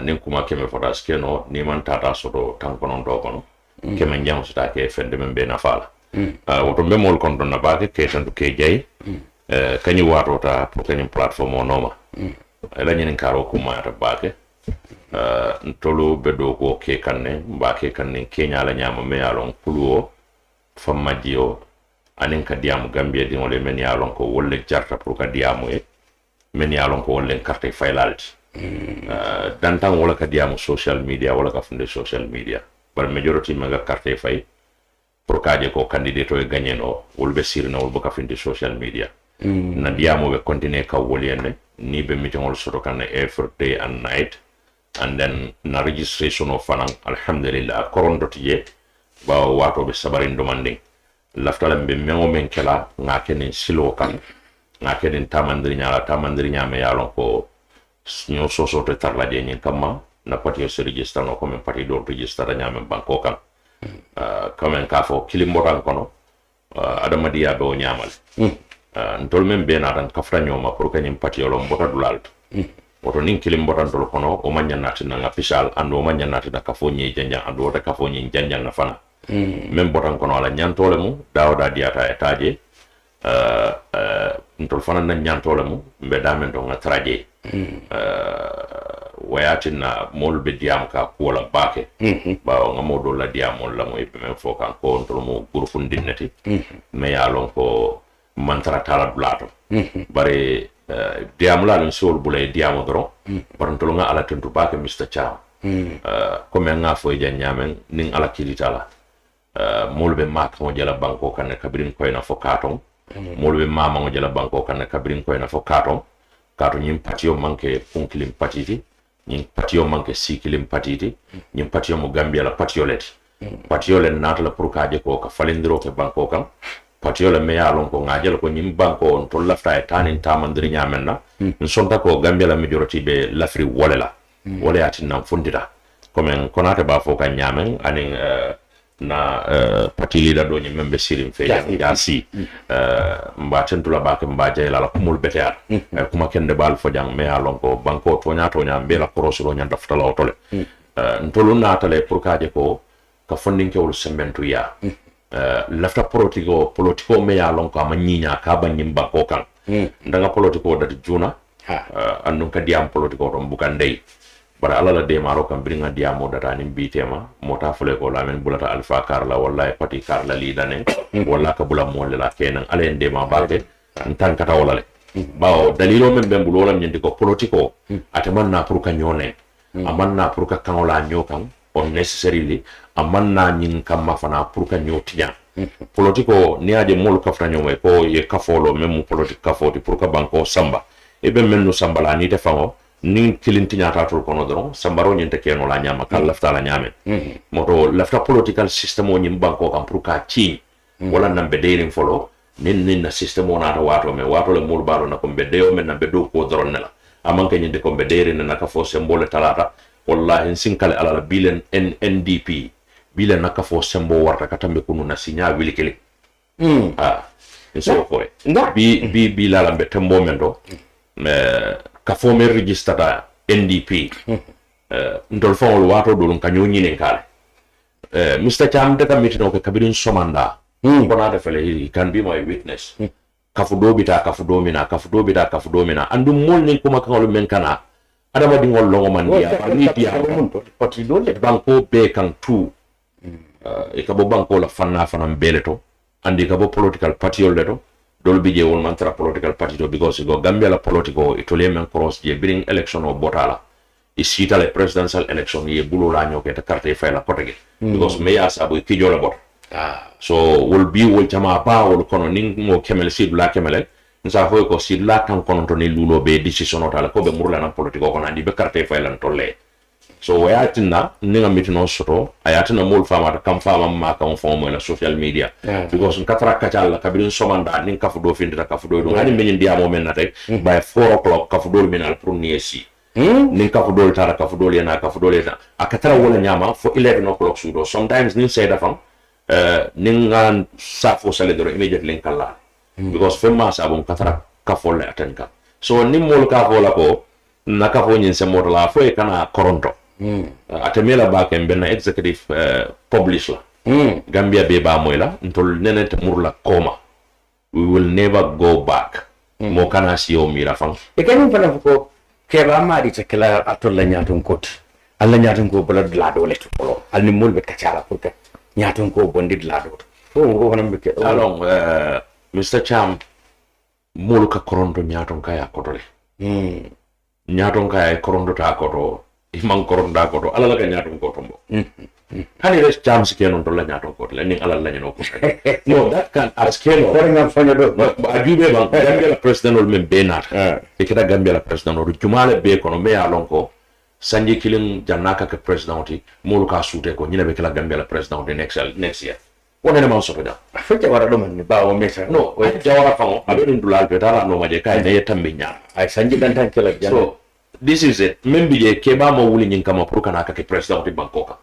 Nin kuma keme fotas keno ni man tata so do tankonon do kono. Keme nyam so ta ke fende men be na fala. Oto be mol kon don na baake ketan to KJ. Kanyi wato ta pour kanyim platform o noma. Ela nyini karo kuma ta baake. Ntolo bedo ko ke kanne ba ke kanne Kenya la nyama me yalon kuluo famajio anen ka diamu Gambia di ngole men yalon ko wolle jarta pour ka diamu e men yalon ko wolle carte failalt dantan wala ka diamu social media wala ka funde social media bar majority maga carte fay pour ka je ko candidate o gagné no wolbe sirna wolbe ka funde social media na diamu be continue ka wolene ni be mitongol soto kan every day and night. And then na registration of fanang alhamdulillah korondotiye ba wato be sabarin demanding laftala be mengo men kala ngakene silo kan ngakene tamandri nyame yalon ko nyo soso te tarla de nyin kama na pati se register no comme pati do register nyame banko kan comme ka fo kilimbotan kono adamadiya be o nyamal ntol men be na tan kafra nyoma pour kanyim patiolo mbota dulalt woto nin kilim botan tol kono o manyannati na official ando manyannati da kafo nyi janjang ando wata kafo nyi janjang na fana men botan kono ala nyantole mu dawda diata etaje ntol fana na nyantole mu mbe damen do ngatraje wayatina mol be diam ka wala bake ba ngamodo la diam la mo ibe men fo kan ko ntol mo groupe ndinnati me ya lon ko mantra tala dulato bare diam la non sol bulay diam doro bar ntol nga ala tentu bake Mr. Cham ko men nga fo je nyamen ning ala kilitala mol be mak mo jala banko kan kabrin ko na fo katon mol be mama mo jala banko kan kabrin ko na fo katon nyim patio manke punkilim patiti nyim patio manke sikilim patiti nyim patio mo Gambia la patio leti patio le nata la pour kaje ko ka falindiro ke banko kan patio le meya lon ko ngajel ko nyim banko on to lafta e tanin tamandiri nyamenna sonta ko Gambia la majority be lafri wolela wole atin fundita comme konate ba fo kan nyamen anin na parti leader do nyim membe sirim fe Jassey mba tentula ba ke mba jayla la kumul beter kuma kende bal fo jang me alon ko banko to nya be la koroslo nya dafta la otole ntolu na tale pour kaje ko ka funding ke wol sembentu ya lafta politiko me alon ko amanyinya ka banyim banko kan ndanga politiko dati juna annun ka diam politiko to bukan dey bara ala la de maro kam bringa diamo data ni bitema mota fule ko lamen bulata alfa karla wallahi pati karla li dane walla ka bula mo la kenan ala en de ma balde tan kata wala le bawo dalilo men ben bulo lam nyindi ko politiko atamanna pour ka nyone amanna pour ka kanola nyokan unnecessarily amanna nyin kam mafana pour ka nyotiya politiko ni aje mol kafra nyome ko ye kafolo memu politique kafoti pour ka banko samba e be mennu samba la ni defango nin kilinti nyata tol kono doron sambaro nyente keno la nyama kal lafta la nyame moto lafta political system o nyim banko kam pour ka ci wala nambe deerin folo nin na system o nata wato me wato le mul baro na ko be deo men na be do ko doron nela amanke nyinde ko be deerin na ka fo symbole talata wallahi sinkale ala bilen NDP bilen na ka fo sembo warta katambe kunu na sinya wilikele so ko bi la lambe tembo mendo ka fo me registrata NDP ndol fawol wato dolum kanyo nyine kale Mr. Cham de kamiti no ke kabirin somanda bona de fele he can be my witness kafudo mina andu mol ni kuma kan men kana adama di ngol longo man dia ni dia poti do le banko be kan tu e ka bo banko la fana beleto andi ka bo political party leto dol bije won mantra political party do because go Gambia la politico itole men cross je bring election o botala isita le presidential election ye bulo la nyoke ta carte fa la kotege because me ya sabu ki jola bot so will jama ba wol kono ning mo kemel sid la kemel nsa fo ko sid la kan kono to ni lulo be decision o tala ko be murla na politico kono andi be carte fa la tolle so wayatina ninga mitino soto ayatina mol fama kam fama ma kam fomo la social media because katra kachala kabirin somanda nin kafu do findira kafu do hani men diamo men na tek by 4 o'clock kafu do men al pour niesi nin kafu do tara kafu do yana kafu do yana akatara wala nyama for 11 o'clock sudo sometimes nin say da fam nin ngan safo sale do immediately kala because femma sabon katra kafu la atenka so nin mol kafu la ko na kafu nyin se modala fo e kana koronto atemela ba ken benna executive publish la Gambia be ba moyla ntol nenete murla koma we will never go back mo kana siyo mira fang e kanin fana ko ke ba ma di tekla atol la nyatun kot alla nyatun ko bala la do leto polo al ni mulbe kacala pour que nyatun ko bondi la do so ngo fana be ke along Mr. Cham mulu ka koronto nyatun kaya kotole nyatun kaya koronto ta koto imang koronda koto ala la ka nyatun koto mbo hani res Cham sikeno to la nyatun koto la ning ala la nyano ko no that can ask keno ko ngam fanya do ajube bang Gambia la president ol men benat e kita Gambia la president ol jumale be kono me alon ko sanji killing janaka ke president oti mulu ka sute ko nyina be kala Gambia la president ol next year wona ne ma so da fete wara do man ni ba o meta no o jawara fango abeni dulal be dara no maje kay ne yetambe nya ay sanji dan tan kala jan so this is it membi je keba mo wuli nyin kama pour kana ka ke president oti bankoka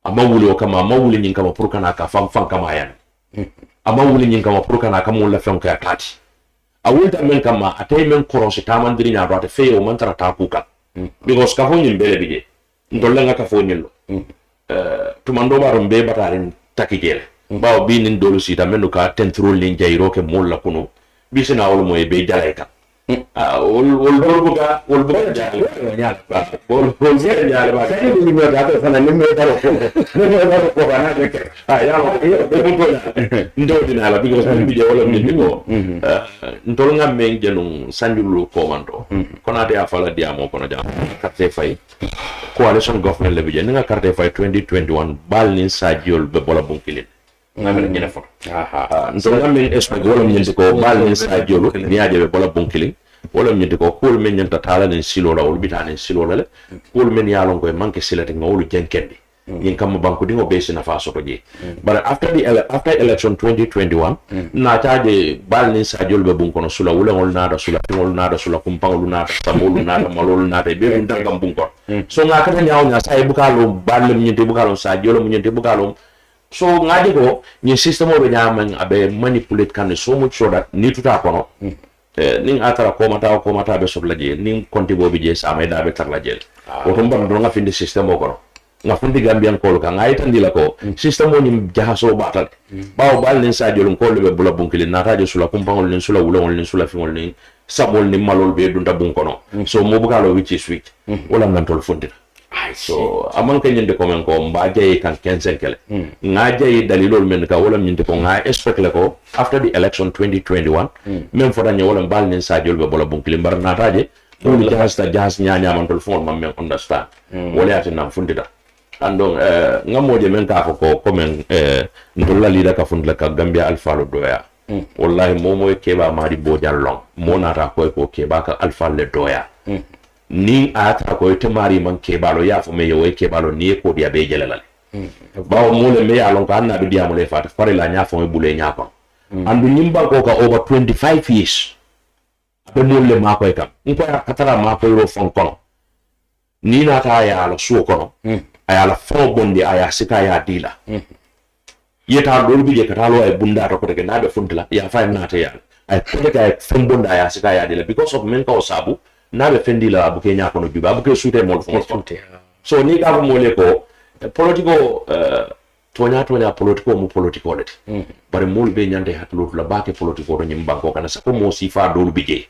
amma wuli o kama ma wuli nyin kama pour kana ka fam kama yan ama wuli nyin kama pour kana kam wala fen ka tati a wulta men kama atay men cross tamandiri nya do ate feyo man tara ta kuka because ka fo nyin bele bije ndolla nga ka fo nyin lo tumando baro be bataren takijele bawo bi nin dolu sita menu ka tentrol nin jayro ke molla kuno bisina wol moy be jalay ka wol buga jale nyaal ba wol jale ba kay ni mi da to fana ni me daro ko bana de ke ya lo be ko ndo dina la because mi je wala mi ko ndol ngam men jenu sanjulu ko mando kona de afala diamo kono jam carte fay coalition government le bije nga carte fay 2021 bal ni sajol be bola bunkilin ngamel ñene fo so ngamel esme wala ñente ko bal ni sajol ni aje be bola bunkilin wala ñente ko kul men ñanta tala ni silo la wol bitane silo la kul men yalon ko manke silati ngawlu jenkendi yin kam banku dingo be sina fa soto je but after election 2021 na taade bal ni sajol be bun kono sula wala ngol nada sula kumpangol nada samol nada malol nada be dum dangam bun ko so nga kata nyaaw nya say bukalo bal ni ñente bukalo sajol mu ñente bukalo so ngaji ko ni system o be nyama abe manipulate kan so much so that ni tuta kono ning atara ko mata be sobla je ning konti bobi je sama da be tarla je o tumba do nga finde system o kono nga fundi gambian ko ka ngai tan dila ko system o nim jahaso batal bawo bal nin sa jolum ko be bula bunkili na tajo sula kumpangol nin sula wulongol nin sula fingol nin sabol nin malol be dunda bun kono so mo bugalo which is sweet wala ngantol fundi so amang ke ñinde ko men ko mba jey kan 15 kele nga jey dalilol men ka wala ñinde ko nga expect le ko after the election 2021 même fota ñe wala bal nin sa jolbe bola bunkili mbar na taje mo jahas ñaña man tol fon mam men understand wala ati nam fundida andon ngamoje men ka ko men ndolla lida ka fundla ka Gambia alfa lo doya wallahi momo keba mari bo jallong mo na ta ko keba ka alfa le doya ni ata ko ite mari man kebalo ya fo me yo kebalo ni ko dia be jelelale bawo mole me ya lon kan na be dia mole fata fare la nya fo me bule nya ko andu nyimba ko ka over 25 years be mole ma ko kam ko katara ma ko ro fon kono ni na ta ya lo su kono aya la fo bondi aya sika ya dila yeta do bi je katalo ay bunda to ko de na be funtla ya fa na ta ya ay ko de ka fon bonda aya sika ya dila because of men ko sabu na be fendi la abuke nya kono juba abuke sute mol fo so ni ka mo le ko politico tonya politico mu politico lati bare mol be nyande hatlo la bake politico do nyim banko kana sa ko mo sifa do bije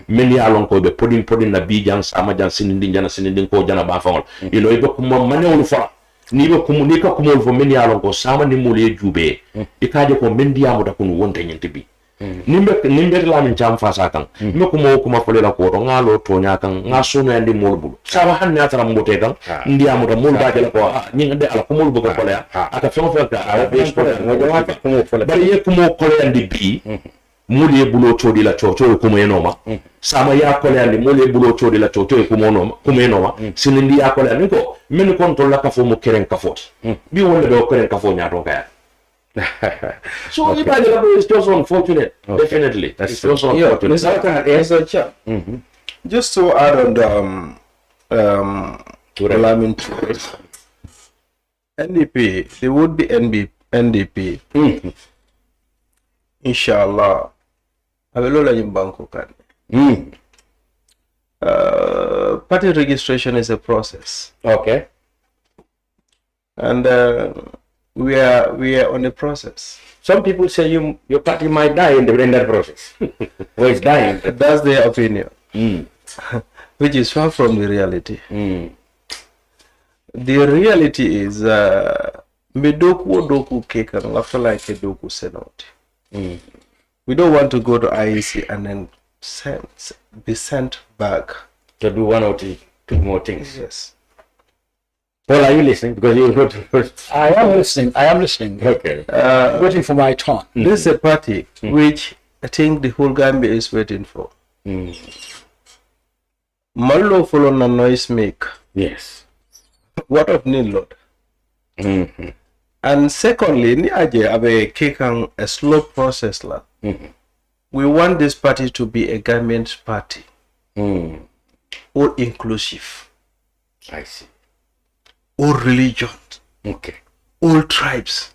men ya lon ko be podin na bi jang sama jang sinindi ko jana ba fawol ilo be ko mo manewul fa ni be ko ni ka ko mo fo men ya lon ko sama ni mol ye jube e kaaje ko men diamu da ko wonta nyente bi nimbe Lamin Cham fasa kan me kuma fole la ko ngalo tonya kan ngasono andi molbul saba hanne atara mbote kan ndiya mo da mol ba jela ko nyi ngade ala ko mol bugo fole aka fon ka ala be sport ngado aka ko fole bari ye ko mo kole andi bi mul ye bulo chodi la chocho ko mo enoma sama ya kole andi mul ye bulo chodi la chocho ko mo enoma sinindi ya kole andi ko men kontrol la ka fo mo keren ka foti bi wonde do keren ka fo nyato ka so okay. It's just unfortunate. Okay. Definitely, it's just unfortunate. Just to add on the Lamin Touray, NDP, there would be NDP. Inshallah, I will in Bangkok. Party registration is a process. Okay. And we are on the process. Some people say your party might die in that process. Or it's dying. That's their opinion, which is far from the reality. The reality is Medoku Kekan after like a Doku Senate. We don't want to go to IEC and then be sent back to do one or two more things. Yes. Paul, are you listening? Because you wrote first. I am listening. Okay. Waiting for my turn. This is a party which I think the whole Gambia is waiting for. Mallo follow na noise make. Yes. What of Nilod? And secondly, ni aje abe kekang a slow process la. We want this party to be a government party. All inclusive. I see. All religion. Okay. All tribes.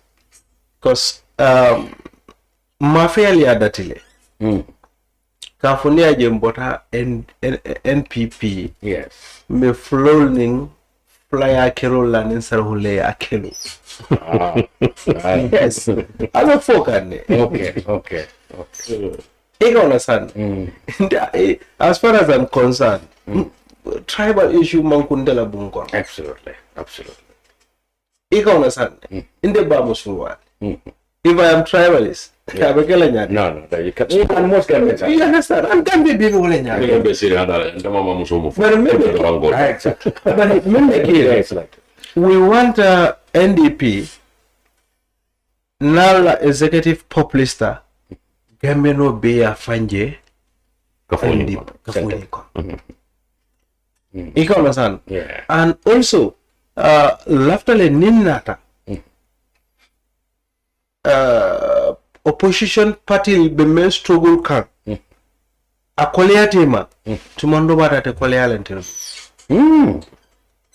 Because mafia ya datile kafunia jembota NPP Yes. me flowing flyer kero lanin sarhule akelo. Yes. I'm a focus. Okay. You understand? As far as I'm concerned, tribal issue mankundela bungo. Absolutely. You understand? In the Bamusua. If I am tribalist, No, you can most Gambians. you understand? I'm going to be willing. We want NDP, Nala executive populista, Gambino Bea Fanje, You understand? Yeah. And also, laftale ninnata, opposition party be men struggle kan a koleyatema tumando bata te koleyalentero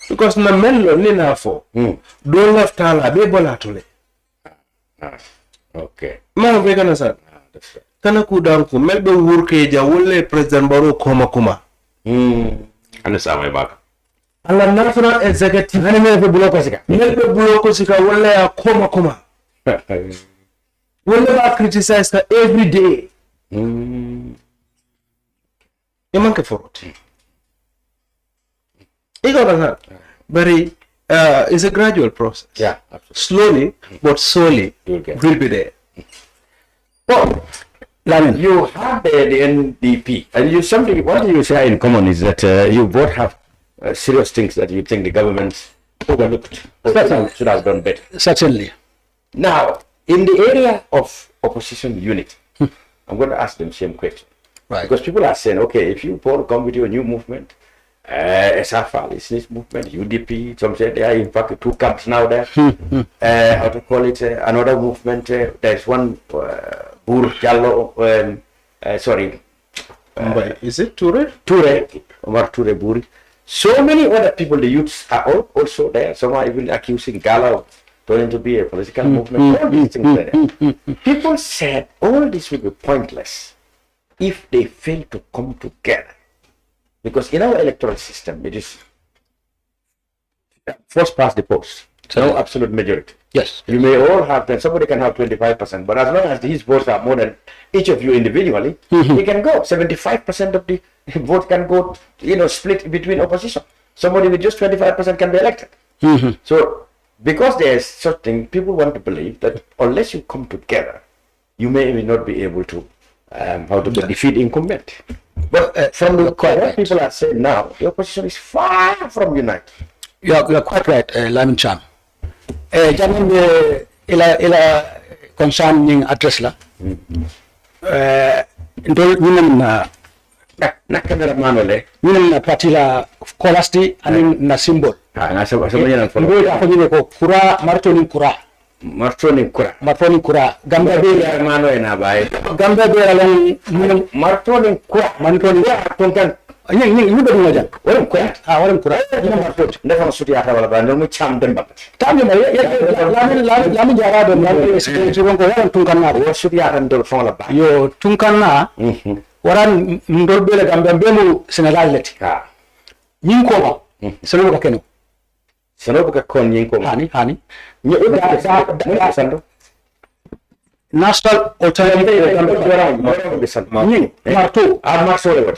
because na mello ni na fo do laftala be bolatole Okay. ma be kana sa That's right. kana ku danku melbe wurke ja wolle president baro kuma Ana sama baka. ala national executive Nani mele buloko sika. melbe bloko sika wolle ya kuma wolle ba criticize ka every day Emanke forward. But it's a gradual process. Yeah, absolutely. Slowly but surely You'll get we'll be there. Well, Lamin, you have the NDP, and you something. What you share in common is that you both have serious things that you think the government overlooked or should have done better. Certainly. Now, in the area of opposition unity, I'm going to ask them the same question. Right. Because people are saying, okay, if you Paul come with your new movement, SO5 is this movement, UDP, some say there are in fact two camps now there. How to call it, another movement, there's one, Bur Jallo, Is it Touray? Omar Touray Buri. So many other people, the youths are all also there. Some are even accusing Gala of turning to be a political movement. All these things are there. People said all this will be pointless if they fail to come together. Because in our electoral system, it is first past the post. No absolute majority. Yes. You may all have, somebody can have 25%, but as long as his votes are more than each of you individually, he can go. 75% of the vote can go, split between opposition. Somebody with just 25% can be elected. So, because there is such thing, people want to believe that unless you come together, you may not be able to defeat incumbent. But from what people are saying now, the opposition is far from united. You are quite right, Lamin Cham. Jamo ila concerning address la. Ndol nyinam na kamera manole. Nyinam na parti la kolasti anin na symbol. Na sama nyinam follow. Ndol ako nyine ko kura martonin kura. Martonin kura. Gambia be ya mano ena bae. Gambia be la nyinam martonin kura. Tonkan Nying be ngoja. Waram kura. Waram kura. Nyinam martot. Ndafa suti ata wala ba ndol cham den ba. Tambe ma lamin jara do lamin security ko waran tunkanna wo suti ata ndol fon la ba. Yo tunkanna. Waran ndol be la Gambia be mu Senegal leti. Ha. Nying ko ba. Selo ka keno. Selo ka kon nying ko. Hani. National Alternative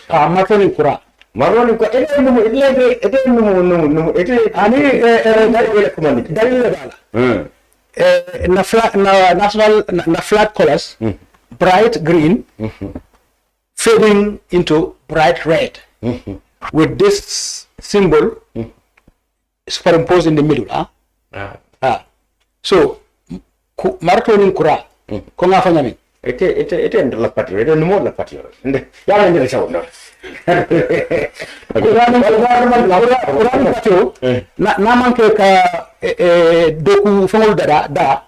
For National flag colors, bright green, fading into bright red, with this symbol superimposed in the middle. So, martonin kura, ko nga fanya min. Ete ndala patio, ete numo la patio. Ya ndele sawo no. Kura patio, na manke ka doku fongol da.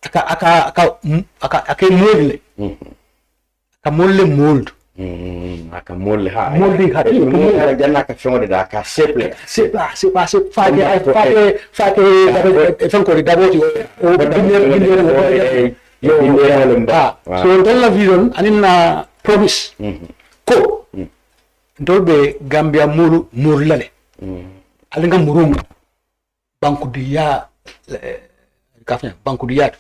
Aka mold. Aka mold. aka molli ha molli ha molli ha janna ka fengode da ka seple fake fenko di daboti o binde so dalla vision anina promise ko dolbe Gambia murlale alinga murum banku diya kafnya banku diya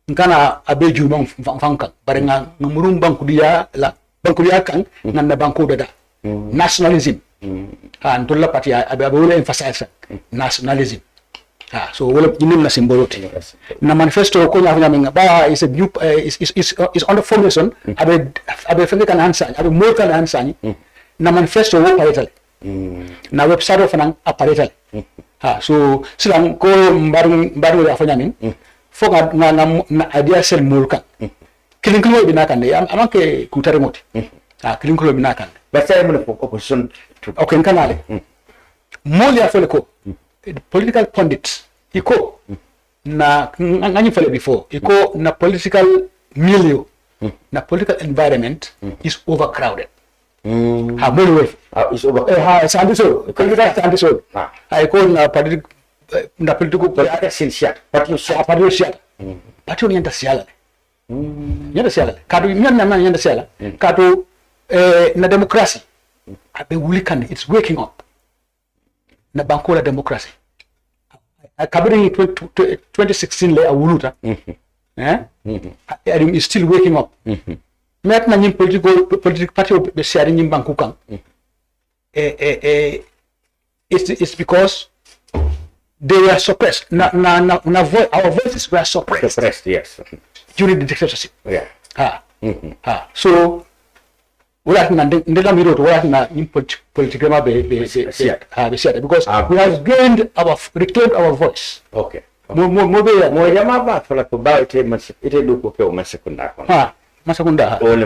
nkana abe juma fankan barenga murum banku diya kan nanna banku dada nationalism ndolla party abe wala emphasize nationalism so wala jinim na symbolote na manifesto ko nya fanya ba is a new is on the formation abe fenge kan ansani abe mo kan ansani na manifesto wo paretale na website of nan aparetale so silang ko mbaru ya fanya min foga na idea sel mulkan kilinklo binakan de amanke kutare moti kilinklo binakan ba sai mun opposition to okay kanale moli afole ko political pundits iko na ngani fale before iko na political milieu na political environment is overcrowded moli we is over sandiso sandiso iko na political sincere patriosia patio nyanda siala kadu nyanda siala kadu na democracy abe wulikande it's waking up na bankola democracy kabiri 2016 le awuluta is still waking up maintenant nyim political party be share nyim banku kan it's because they were suppressed our voices were suppressed yes during the dictatorship so wala na ndela miro to wala na political be because we have reclaimed our voice. Okay. Mo jama ba fala ko ba ite do ko pe o masakunda ko. Masakunda. Ole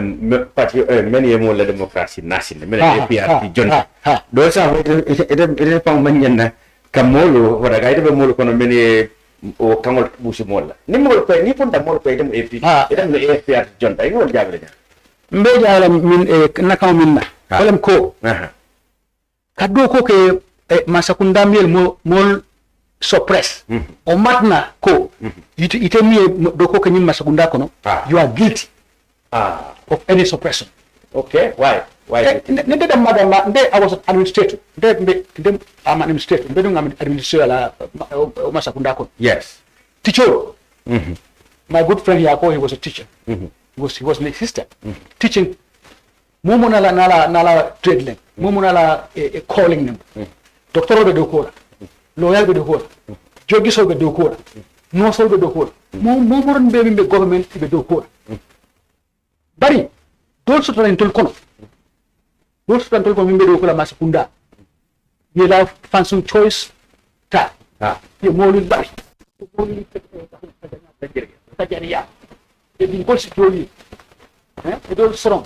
parti many mo la democracy national many APRP jonta. Do sa ite pa manyenna kamolo wala ga ite be mo ko no many o kamol busi molla. Ni mo pe ni ponda mo pe dem AP. Ite mo APRP jonta ngol jabale mbe jaala min nakaw minna walam ko kaddo ko ke masakunda miel mol suppress o matna ko ite mi do ko ke nyim masakunda kono you are guilty of any suppression. Okay, why nde dem madama nde I was an administrator nde am an administrator nde ngam administrator la masakunda kono. Yes, teacher my good friend here he was a teacher. He was an assistant teaching momo nala trade link momo nala calling them doctor be do ko lawyer be do ko jogi so be do ko no so be do ko momo ron be government be do ko bari dol so tan tol kono be do ko la masakunda ye la fansun choice ta ye molu bari molu tajariya e bin ko sikoli e do strong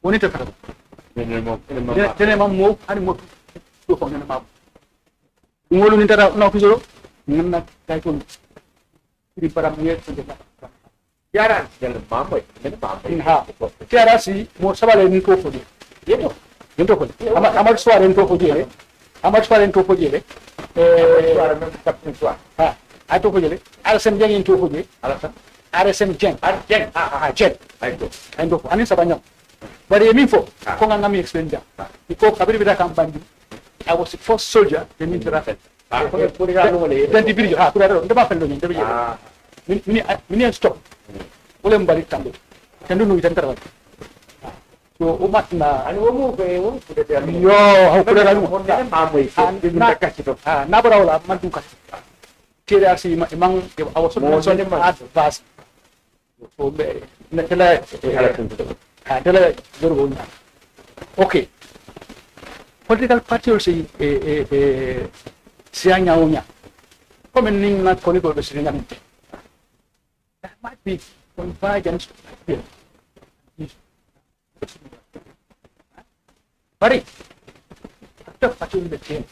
woni ta kala tene mo ani mo do ko ngena ma ngolu ni tara na ko joro ngena kay ko ri para mo yeto de yara del mambo ha yara si mo sabale ni ko ko yeto ko amar soare ni ko jere ato ko jele alasem jeng to ko je alasem jeng ando ko ani sabanya bari mi fo ko ngam explain ja ko kabiri bida campagne I was the first soldier in Interafet ko ira no le dan dibiri ha ko ira ndaba fendo ni ndaba mini stop wala mbali tambe tendo no itan tarwa so o matna ani wo mo be wo ko de yo ha ko ira no na bara wala man du ka TRC emang I was not advanced. So okay. Political party also siang nyaunya. Komen ning na koni ko besinya ninte. That might be convergence. Bari. After party the team.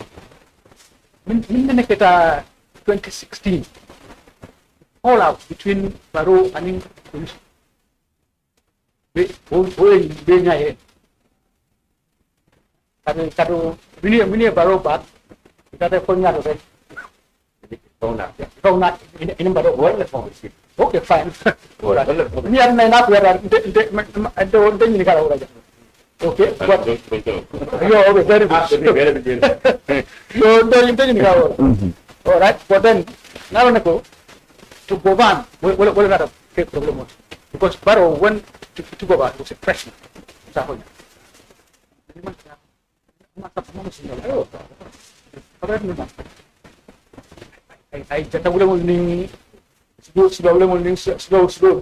Min kita 2016 all out between Barrow and police. be nyaye kado mini baro bat kita ko nyaro be Fauna in baro wala phone okay fine ora ni an na ku era de ni kala ora okay but yo very good yo do ni kala all right but then now nako to go on wala not a problem because baro when to go back was a freshman sa ko I just will ning slow.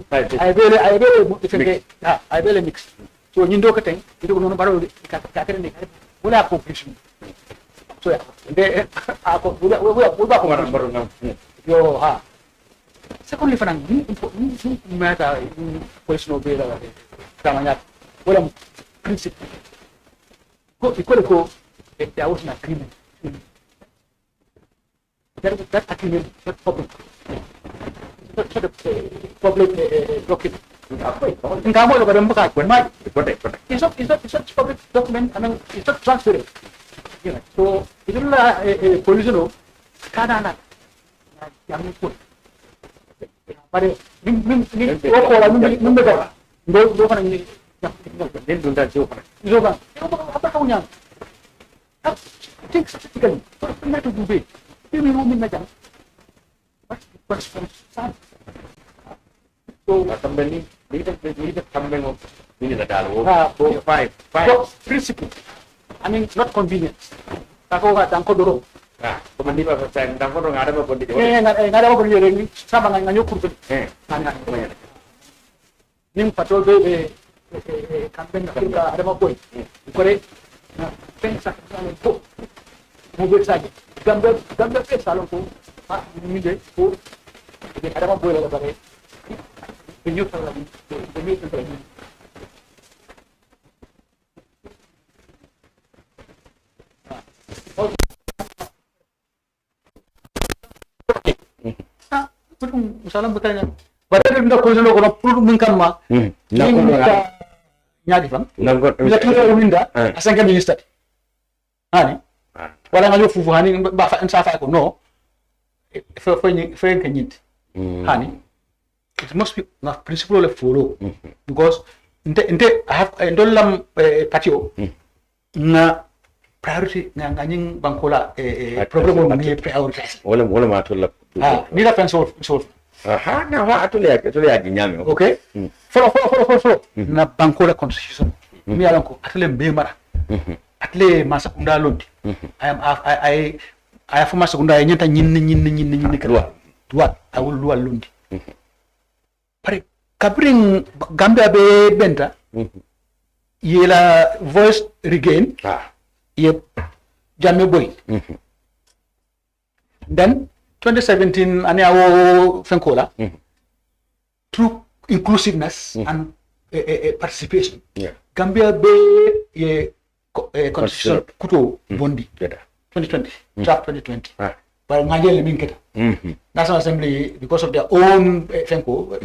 I really I really mix. So you know kateng itu kuno baru kakek ni boleh aku conclusion. So ya, de aku boleh aku ngarang baru nang. Yo ha. Secondly fanang ni mata question obey lah. Tamanya boleh prinsip. Ko there was an agreement. That agreement not public. Not a public document. Kamu lo kadang buka bukan mai. It's not public document. I mean, it's not transparent. So itulah polisi lo kadang nak yang ikut. Pada ni orang membegal. Dua orang ini yang ni dunda jauh. Apa kau yang? Think strategically. Not to do it. Ini rumit macam. What's so company leader company ini dah five principle. I mean not convenience. Tako nggak tangko dorong. Nah, kemudian apa saya tangko dorong ada apa di. Nggak ada apa di ini sama nggak nyukur tu. Nggak banyak. Ning patrol be campaign kita ada apa pun. Kore, pensa tu. Mobil saja. Gambar salon tu. Ini deh. Ada apa boleh lepas ni? Penyuk lagi. Penyuk lagi. Misalnya bertanya, berada di dalam kolam orang perlu mengkamma. Nyadi fam. Bisa kita minda, asal kami minister. Ani. Wala nga yo fufu hani ba fa safa ko no fa kanyit hani it must be na principle le follow because inte I have ndolam patio na priority nga ngin bankola problem na ni priority wala ma to la ni la pen solve aha na wa to le nyame okay follow na bankola constitution mi alan ko atele be mara atle masa kunda londi I have masa kunda nyanta nyin kedua I will lual londi pare kabring Gambia be benta yela voice regain ye jamme boy then 2017 ani awo fenkola through inclusiveness and participation Gambia be ye constitution kuto bondi 2020 draft 2020 but ngajele min keta National Assembly because of their own fenko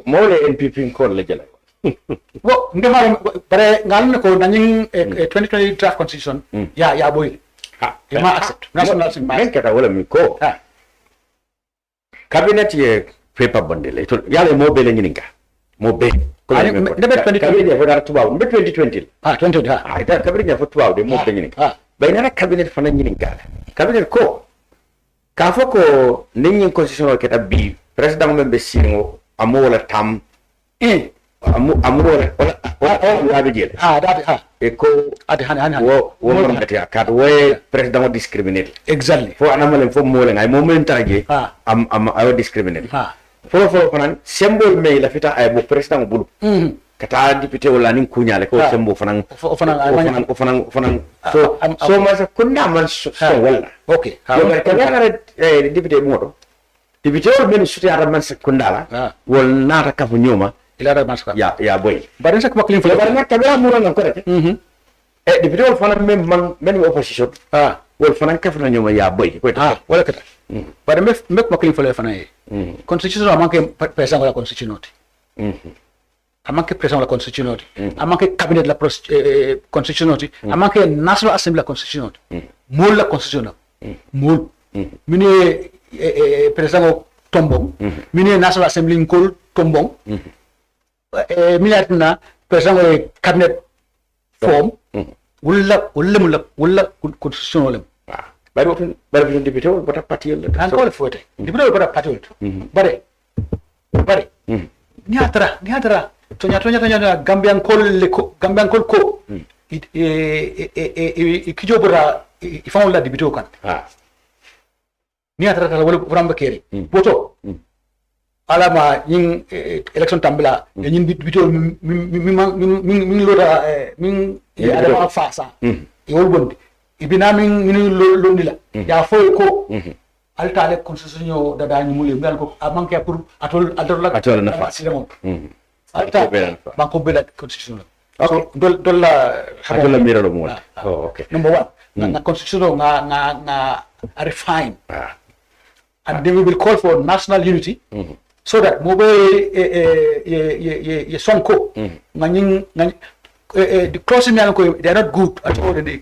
more NPP ko le jela wo ndema bare ngalne ko nanying 2020 draft constitution ya boy ma accept National Assembly men keta wala mi ko cabinet ye paper bundle to yale mo bele nyininga mo be ndebe 2020 ko dar tubaw mbe 2020 2020 ita cabinet fo tubaw de mo be nyininga bayna cabinet fana nyininga cabinet ko ka fo ko ninyin constitution keta bi president membe singo amola tam amola wala jeel ko ade han wo mo ngati akat we president discriminate exactly fo anamalen fo mo ngay momentage am ayo discriminate fo fanan symbol me la fita ay bo president bulu kata député wala nin kunyale ko symbol fanan so ma sa kunna man so wala okay yo ka ngare député modo député wol men suti ara man sa kundala wol nata kafu nyoma ila ra mas ya boy barin sa ko klin fo barin ka ba mo ngam ko rek député wol fanan men opposition wol fanan kafu nyoma ya boy ko wala kata barin me ko klin fo le fanan constitution amanke president la constitution oti amanke president la constitution oti amanke cabinet la constitution oti amanke national assembly la constitution oti mol la constitution mol mine president tombong mine national assembly ngol tombong mine atna president cabinet form wala constitution wala bari député wol bota parti wol encore fote député wol bota parti wol bare nyatra tonya gambian kol ko kijo bora ifan la député kan nyatra wala ramba keri boto alama yin election tambila yin député min loda min adama fasa e wol bondi ibina min londila ya foy ko altale constitution dada ni mule ngal ko amanke pour atol na fa alta banko bela constitution okay dol la mira lo mo okay number 1 na constitution nga refine and then we will call for national unity so that mobe ye sonko ngani the crossing ko they are not good at all in the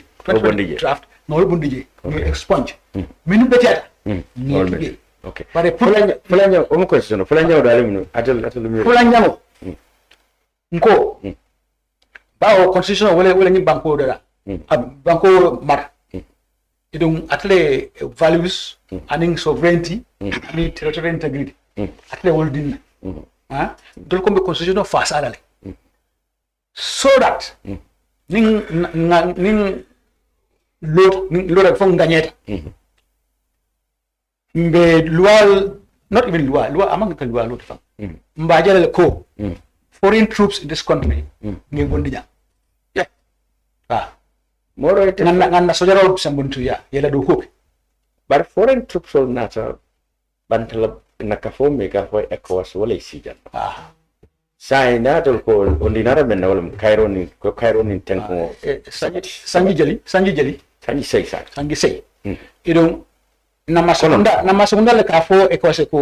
draft no bundije we expunge minu betiata okay bare fulanya o mo question fulanya o dale minu atel mi fulanya mo nko bawo constitution wala ni banko dara banko mar idum atle values and sovereignty and territorial integrity atle wol din dol ko be constitution face alale so that ning Lord fong ganyeta mbe loi not even loi among the loi lot fang mbajale ko foreign troops in this country ngi bondi ja moro ite nganna sojaro sambuntu ya yela do ko but foreign troops will not bantala nakafo mega fo ECOWAS wala isijan sai na to ko ondinara men wala Cairo ni tenko sangi jali sangi sei idon nama segunda le kafo ECOWAS ko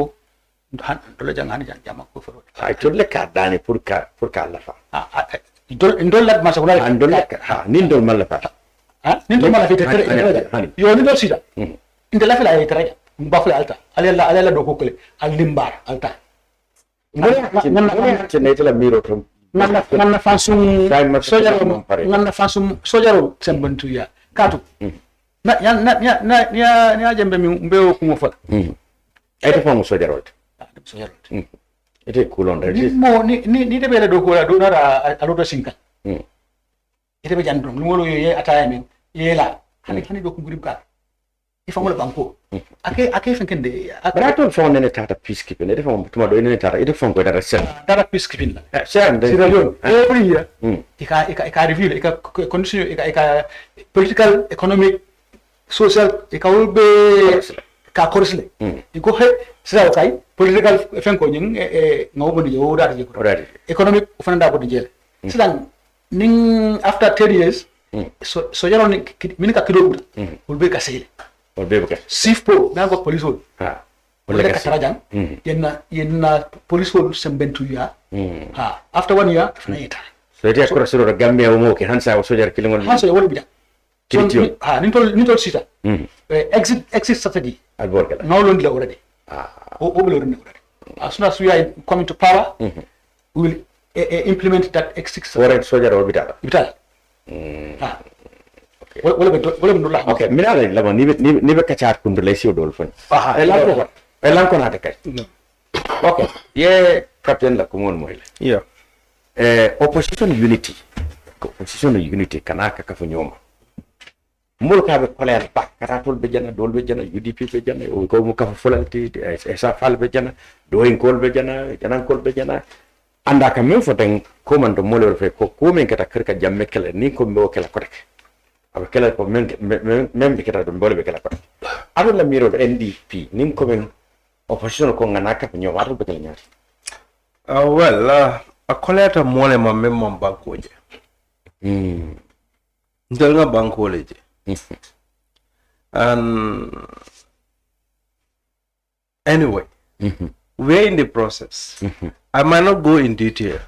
dole jangan jama ko foro ay to le ka dani pour ka la fa indol lat ma segunda andol nin dol mal la fa nin dol mal la fi yo ni dol sida indel la fi la tere mbafle alta alela do ko kele al limbar alta nganna miro tom nganna fansum sojaro sembantu ya katu ya jambe mi mbeo kumo fa ete famo sojaro ete kulon ni mo ni de bele do ko do nara alodo sinka ete be jandum ngolo ye ataya men yela hani do ko gudim ka ifamo le banko ake fenkende brato fon ne tata peacekeeping ete famo tuma do ne tata ete famo ko dara sen dara peacekeeping la sen de every year ika review ika condition ika political economic social ika ulbe ka korsle iko he sira kai political fenko nyin ngaw bondi yo data je ko economic ufanda bondi jele sidan ning after 10 years so jaro ni min ka kido ulbe ka sele Olbebe sifpo nango police hol wala ka tarajan yenna police hol sembentu ya after 1 year fana yeta so dia ko rasuro Gambia mo ke hansa o sojar kilingol hansa wala bida nintol sita exit strategy alborga ngawlon la already o already as soon as we are coming to power we will implement that exit strategy sojar o bida wala okay mina la ni be kacar kundu lay si dol fon elan ko na de kay okay ye captain la ko mon moy yeah opposition unity kana ka fa nyoma mul ka be kolen pak karatul be jana dol be jana UDP be jana o ko mu ka fa fulanti SO5 be jana doing kol be jana janan kol be jana anda ka men foten ko man do molo fe ko men kata kirka jamme kala ni ko me o kala ko tek aba kala ko men be kata do mbolbe kala ko ado la miro NDP nim ko men opposition ko ngana ka nyo waru be kala nyati well a koleta mole ma memmo bankoje ndalga bankoje and anyway we're in the process. I might not go in detail.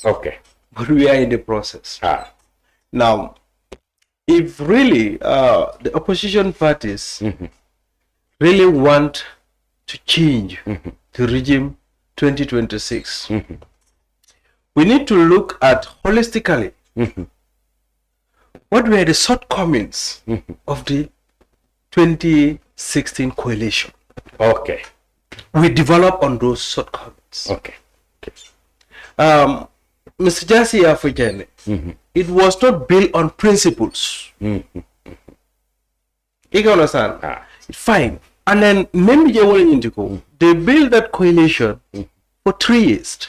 Okay. But we are in the process. Now, if really the opposition parties really want to change the regime 2026, we need to look at holistically what were the shortcomings of the 2016 coalition. Okay. We develop on those shortcomings. Okay. Mr. Jassey African, it was not built on principles. You can understand? Fine. And then they built that coalition for 3 years.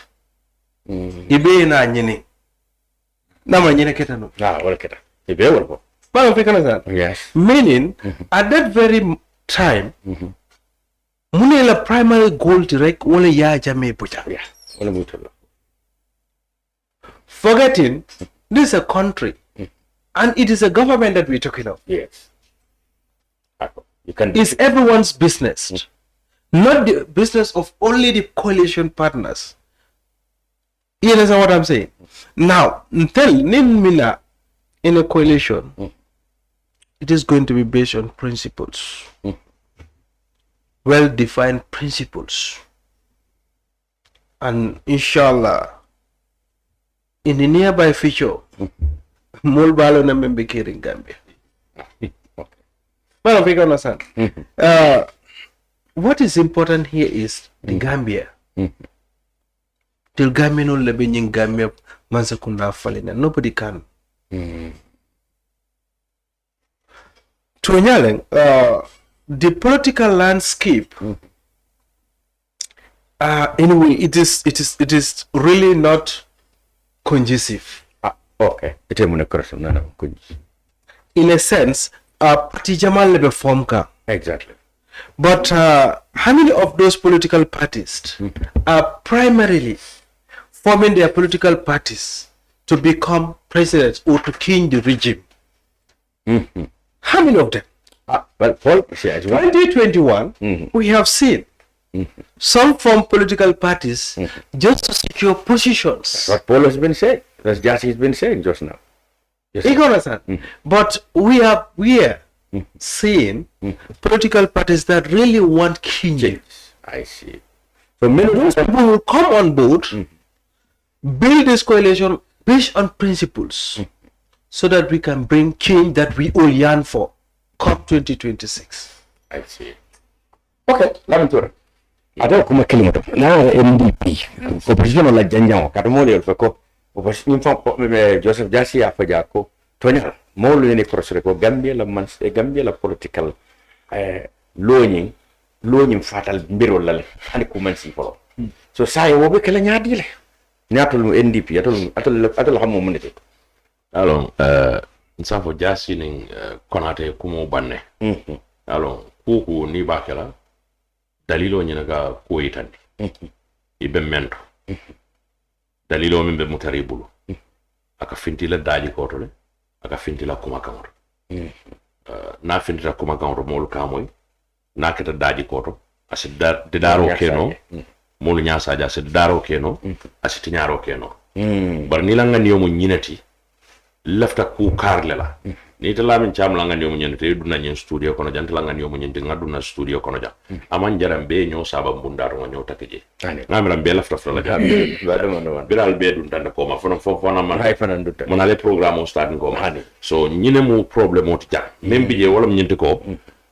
Yes. Meaning, at that very time, Munela primary goal direct only ya Jame Pucha. Forgetting this is a country and it is a government that we're talking of. Yes. You can. It's everyone's business, not the business of only the coalition partners. You understand what I'm saying? Now, tell Nimina in a coalition, it is going to be based on principles, well-defined principles, and inshallah, in the nearby future, Mulbalo na membekiri in Gambia. Well, we can understand. What is important here is the Gambia. Till Gambia no lebe in Gambia, Mansakunda falling, and nobody can. The political landscape. Anyway, it is really not conducive. Okay. In a sense, party Jamal lebe form ka. Exactly. But how many of those political parties are primarily forming their political parties to become presidents or to change the regime? How many of them? Well, 2021, we have seen some form political parties just to secure positions. That's what Paul has been saying. That's Jassey has been saying just now. Yes, You understand? But we are seeing political parties that really want change. I see. So many Those people will come on board, build this coalition based on principles, so that we can bring change that we all yearn for. COP 2026. I see. Okay, Lamin Touray. Ada kuma kilimoto. Na NDP. Opposition la janjang katumoli elfeko. Opposition me Joseph Jassey afaja ko. Tonya molu ni prosere ko Gambia la Gambia la political logning fatal mbiro lale ani ko man si folo. So say wo be kala nyaadile. Nyaatul NDP atol xammo munete. Alors nsafo Jassey ning konate kumo banne alors kuku ni bakela dalilo nyina ga ko yitandi ibe mento dalilo min be mutaribulu aka fintila daji kotole aka fintila kuma kamoro na fintila kuma kamoro molu kamoy na keta daji koto asidar de daro keno molu nyasa ja asid daro keno asiti nyaro keno bar ni la ngani yomu nyinati lafta ku karle la ni ta Lamin Cham la ngani yomu nyinati duna nyen studio kono jant la ngani yomu nyinti ngaduna studio kono ja aman jaram be nyo saba mbundaro nyo takeje ngamira be lafta fala ja biral be dun tan ko ma fona man hay fanan dutta mon ale programme start ngo hani so nyine mu problème oti ja même bije wala nyinti ko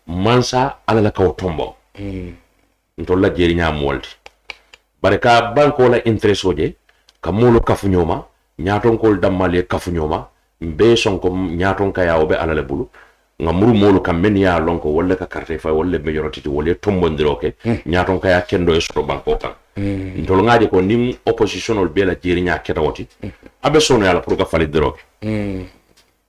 mansa ala la kaw tombo ntolla jeri nya molti bare ka banko la interest oje ka mulu kafu nyoma nyaton kol dammale kafu nyoma mbe sonko nyaton ka yawo be alale bulu ngamuru molu kam men ya lonko wala ka carte fa wala majority wala tombondiroke nyaton ka ya kendo e so banko kan ntol ngaaje ko nim oppositional be la jeri nya ketawoti abe sono yala pour ka falidiroke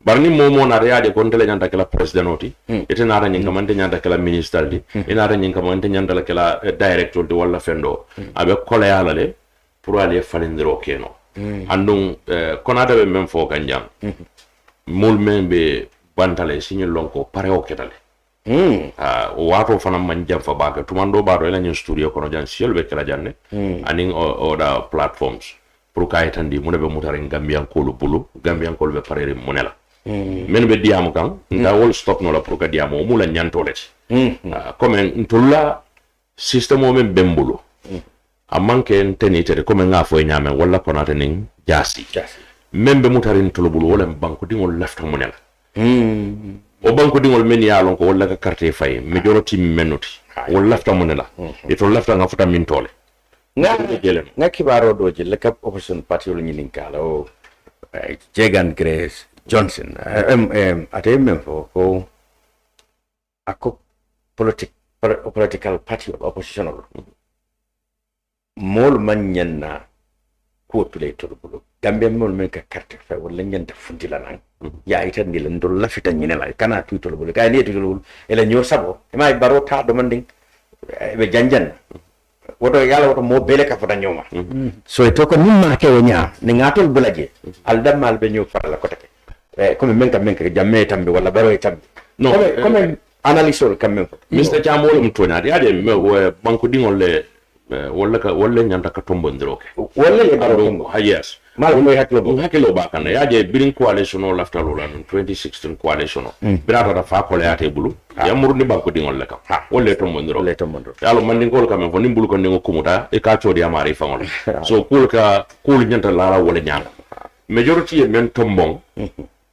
barni momo na reade ko ndele nyanda kala president oti ete na ra nyinga mante nyanda kala minister di ina ra nyinga mante nyanda kala director di wala fendo abe kola yala le pour aller falindiroke no andung konada be men fo kanjam mul men be bantale signal lonko pare o ketale wato fana man jam fa baka tumando bado ela nyin studio kono jan siel be kala janne aning oda platforms pour kayitandi mun be mutare gambian ko bulu gambian ko be parere monela men be diamu kan nda wol stop no la pour ka diamu mula nyantolet comme ntulla système o men bembulu amanke ntenite comme nga fo nyame wala konate ning Jassey membe mutarin tolobulu wala banko dingol lafta monela o banko dingol men ya lon ko wala ka carte fay majority menuti wala lafta monela eto lafta nga futa min tole nga kibaro doje le kap opposition party wala nyinin kala o Jegan Grace Johnson ate men ko ako political party opposition mol man nyanna ko tule tolobulu Gambia mol men ka carte fa wala nyanta fundila nan ya ita ni len do lafita nyine la kana tutol bulu kay ni tutol ela nyor sabo ma baro ta do manding be janjan woto yalla woto mo bele ka fota nyoma so to ko nimma ke wonya ni ngatol bulaje al damal be nyu fala ko take comme men ka jamme tambe wala baro tambe no comme analyse quand même Mr. Jamo mo tona ya de me banko dingol le wala nyanta ka tombo ndiroke wala ye baro yes mal mo hakilo bakana ya je birin coalition o lafta lola 2016 coalition o birata da fa ko leate bulu ya murni banko dingol le kam wala tombo ndiroke yalo mandingol kam fo nimbulu ko ndingo kumuta e ka chodi amari fangol so kul nyanta lara wala nyanga majority men tombong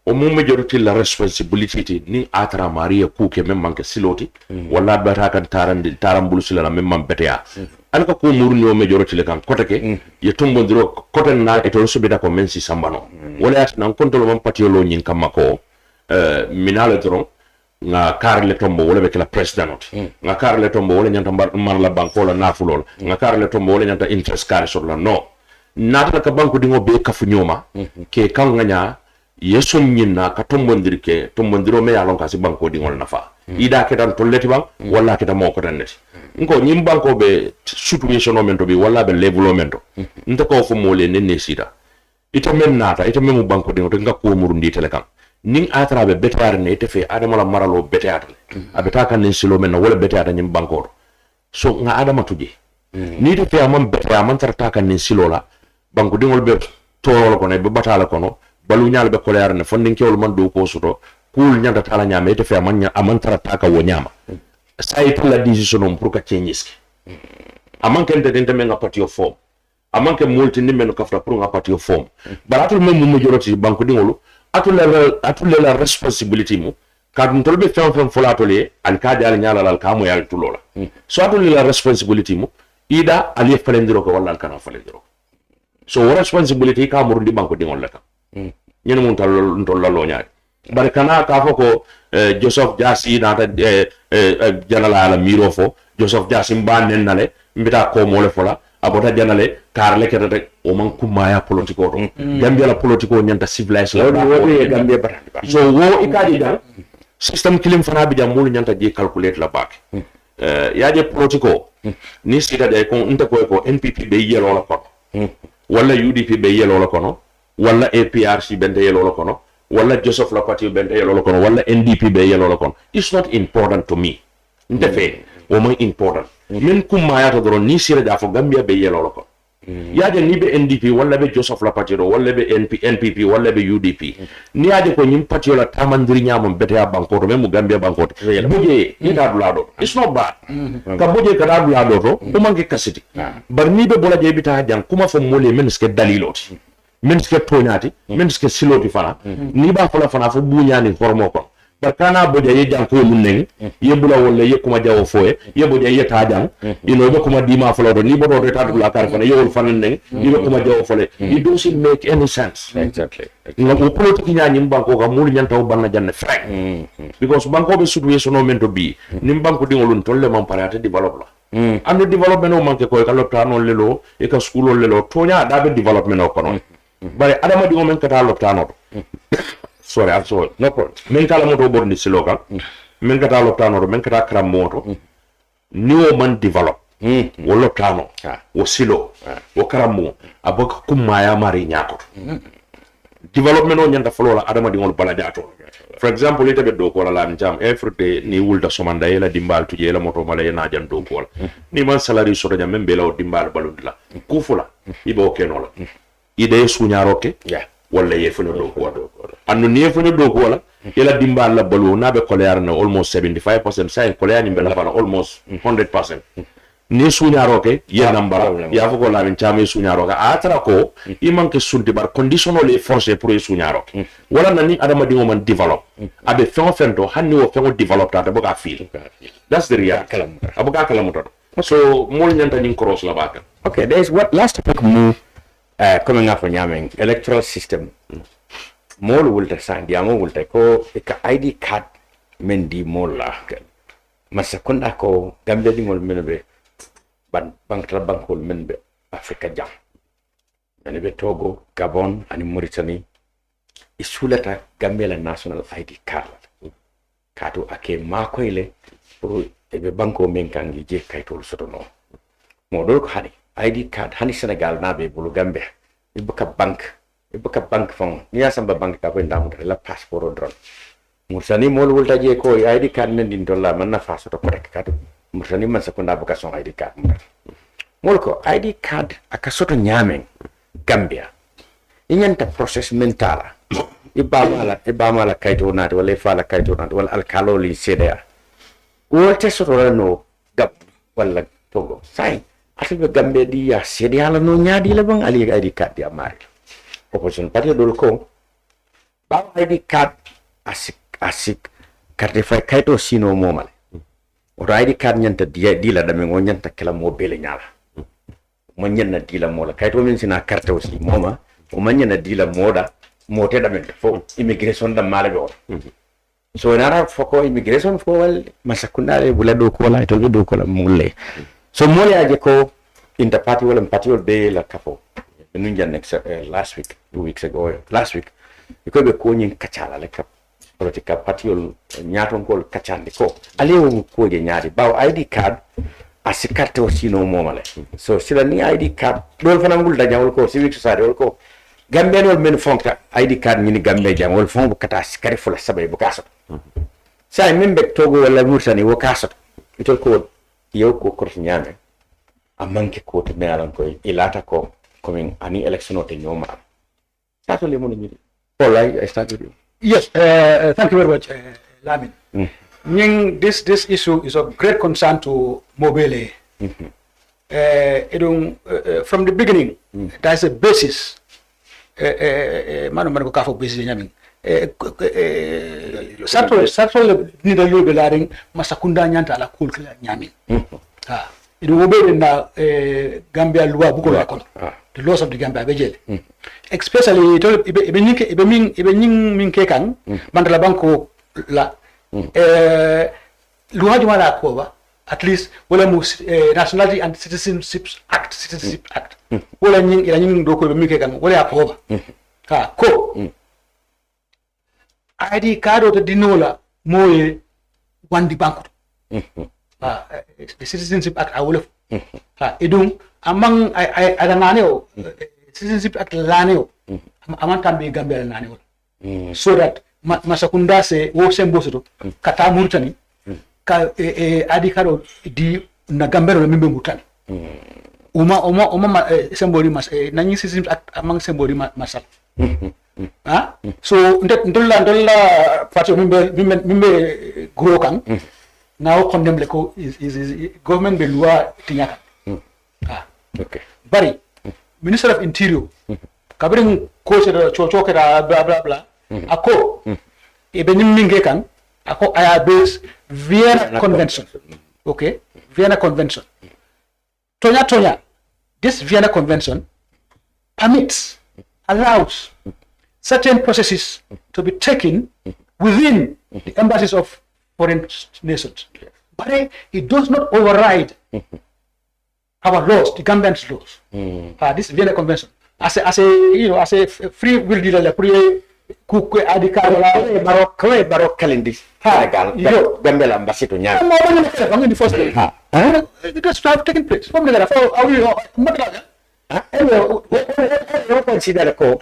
o mo majority la responsibility ni atra maria ku ke men manke siloti wala bata kan tarambulu sila men man betea alka ko murni o majority le kan kotake ye tombondiro koten na e to so beta ko men si sambano wala nan kontolo man patiolo nyin kamako minale tron nga karle tombo wala be kala president nga karle tombo wala nyanta man la banko la nafulol nga karle tombo wala nyanta interest kare sur la no nata ka banko dingo be kafu nyoma ke kan nganya yeso nyina ka tombondiro me yalon ka si banko dingol nafa ida ke tan tolleti bang wala ke tan mo ko tan neti ngo nyim banko be situation o men to bi wala be levelement nta ko fu mo le nenne sida ita men nata ita men banko dingo to ngakko murundi tele kan ning atra be betar ne te fe adama la maralo betar abeta kan nin silo men wala betar nyim banko so nga adama tuje ni te fe amam betar man tarta kan nin silo la banko dingol be tolo ko ne be batala kono balu nyaal be kolear ne fondin kewol man do ko suto kul nyanda tala nyama ete fe amantara taka wo nyama sai la decision on pour ka changes amanke ndente men nga party of form amanke multi ni men ka fra pour nga party of form baratul men mu majority banko dingolu atul la responsibility mu kadum tolbe fem folatole al kadi al nyala al kamo yal tulola so atul la responsibility mu ida ali falendiro ko wala al kana falendiro so responsibility ka murundi banko dingol la ñene mun tal la lo ñaari bare kana ka foko Joseph Jassey nata janala la miro fo Joseph Jassey mbanen nale mbita ko mo le fola abota janale karle kete o man kumaya politiko to Gambia la politiko nyanta civilized la Gambia batandi so wo ikadi dal system kilim fana bi jam mulu nyanta je calculate la bak yaje politiko ni sita de ko nta ko NPP be yelo la ko wala UDP be yelo la kono wala APRC bente yelo la kono wala Joseph la party bente yelo la kono wala NDP be yelo la kono it's not important to me ndefe o mo important men kuma ya to do ni sire da fo Gambia be yelo la kono yaje ni be NDP wala be Joseph la party wala be NPP wala be UDP ni yaje ko nyim party la tamandiri nyamon bete ya banko to memu Gambia banko to buje ni da dulado it's not bad ka buje ka da dulado to o mangi kasiti bar ni be bola je bita jan kuma fo mole men ske daliloti men ske toñati men ske siloti fana ni ba fala fo buñani hormo ko barkana boje ye jan ko mun neng yebula wala ye kuma jawo foye ye boje ye ta jan ino be kuma dima fala do ni bodo ta dula kar fana yewol fana neng ni be kuma jawo fole it doesn't make any sense exactly ngam politique nyani banko ga mul nyanta banna janne frank because banko be situation o men to bi nim banko dingolun tolle man parate develop la ando development o manke ko ka loptano lelo e ka school lelo tonya da be development o kono bare adama di men kata loptano sorry I'm sorry no problem men kala moto borni siloka men kata loptano men kata kram moto ni o man develop wo loptano wo silo wo kram aboka kumaya mari nyako development o nyanda folola adama di ngol bala jato For example, ita be do ko la Lamin Cham every day ni wulta somanda yela dimbal tuje yela moto mala yana jan do ko la ni man salary so da membe la dimbal balundla kufula ibo kenola ide suñaroke walla ye funo do ko anno ni funo do ko la yela dimbal la balu na be kolear na almost 75% say kolear ni be la bana almost 100%. Ni suñaroke ye nambara ya fo ko Lamin Cham suñaroke atara ko imanke sunti bar conditional les forcer pour suñaroke wala nani adama dingo man develop abe fento hanni wo fengo develop ta boka feel that's the real abuka kalamuto so mol nyanta ni cross la baka. Okay, there's what last topic move coming up on Yaming electoral system. Mol will sign Jamo will ko ka ID card mendi mol la masakunda ko Gambia dingol menbe bankol menbe Africa jam menbe Togo, Gabon and Mauritania isulata Gambia la national ID card kato ake makoyle pour ebe banko menkangi je kaytol sotono modol ko hani ID card hani Senegal nabe bulu Gambia ibuka bank fon niya samba bank ka ko ndamu la passeport dron Mauritania mol wulta je ko ID card men din dolla man na faso to korek kato Mauritania man sakunda buka son ID card molko ID card akasoto nyamen Gambia inyanta process mentala ibama la kayto nat wala fa la kayto nat wala alkalo li cda wolte soto no gab wala Togo sai atibe Gambia di ya cda la no nyaadi la bang ali ID card ya mari opposition party dol ko ba ID card asik carte fay kayto sino momal o ID card nyanta di la dame ngo nyanta kala mo bele nyala mo nyanna di la mola kayto min sina carte aussi moma o manyana di la moda mote dame fo immigration da malabe o so nara foko immigration fo wal masakundare bulado ko la to do ko la mulle so mole aje ko inter party wala party wal be la kafo nunja next last week 2 weeks ago last week ko be ko nyin kachala le kap politika party wal nyaton ko kachande ko alewo ko je nyaati baw ID card asikarte o sino momale so sila ni ID card dol fana ngul dajawol ko civic society wol ko Gambia wol men fonka ID card ni Gambia jam wol fon bu kata sikari fula sabay bu kasot say min be Togo wala Mauritania wo kasot itol ko yow ko nyame amanke ko to me alan ko ilata ko coming ani election ote nyoma tato le mon ni Paul I start with you. Yes, thank you very much, Lamin. This issue is of great concern to Mobile. From the beginning, there is a basis. Manu kafo basis nyaming. Satro ni da yobe laring masakunda nyanta ala cool kila nyaming. Idu Mobile na Gambia luwa buko la kon. The laws of the Gambia bejele. Especially ibe nying kekang mandala banko la luwa jumala ko at least wala mu Nationality and Citizenship Act wala nying do ko be mi kekang wala ko ko ID card to dinola moye wandi banko the Citizenship Act awolo edum among adananeo Citizenship Act laneo among kambe Gambia laneo so that masakunda se wo sembo soto kata Mauritania ka ID card di na Gambia no membe Mauritania uma sembori mas nanyi Citizenship Act among sembori masal so ndolla party membe grow kan now condemn le ko is government be loi tinyaka Okay. Bari Minister of Interior kabring ko se choke da bla bla bla ako ebe nimminge kan ako aya base Vienna Convention. Okay, Vienna Convention. Tonya this Vienna Convention permits, allows certain processes to be taken within the embassies of foreign nations, but it does not override our laws, the Gambian laws. This Vienna Convention, as a free will dealer, la pre cook adikaro la barok kalendis. Senegal, Gambia la embassy to nya. I'm in the first place. It has to have taken place. From there, Consider ko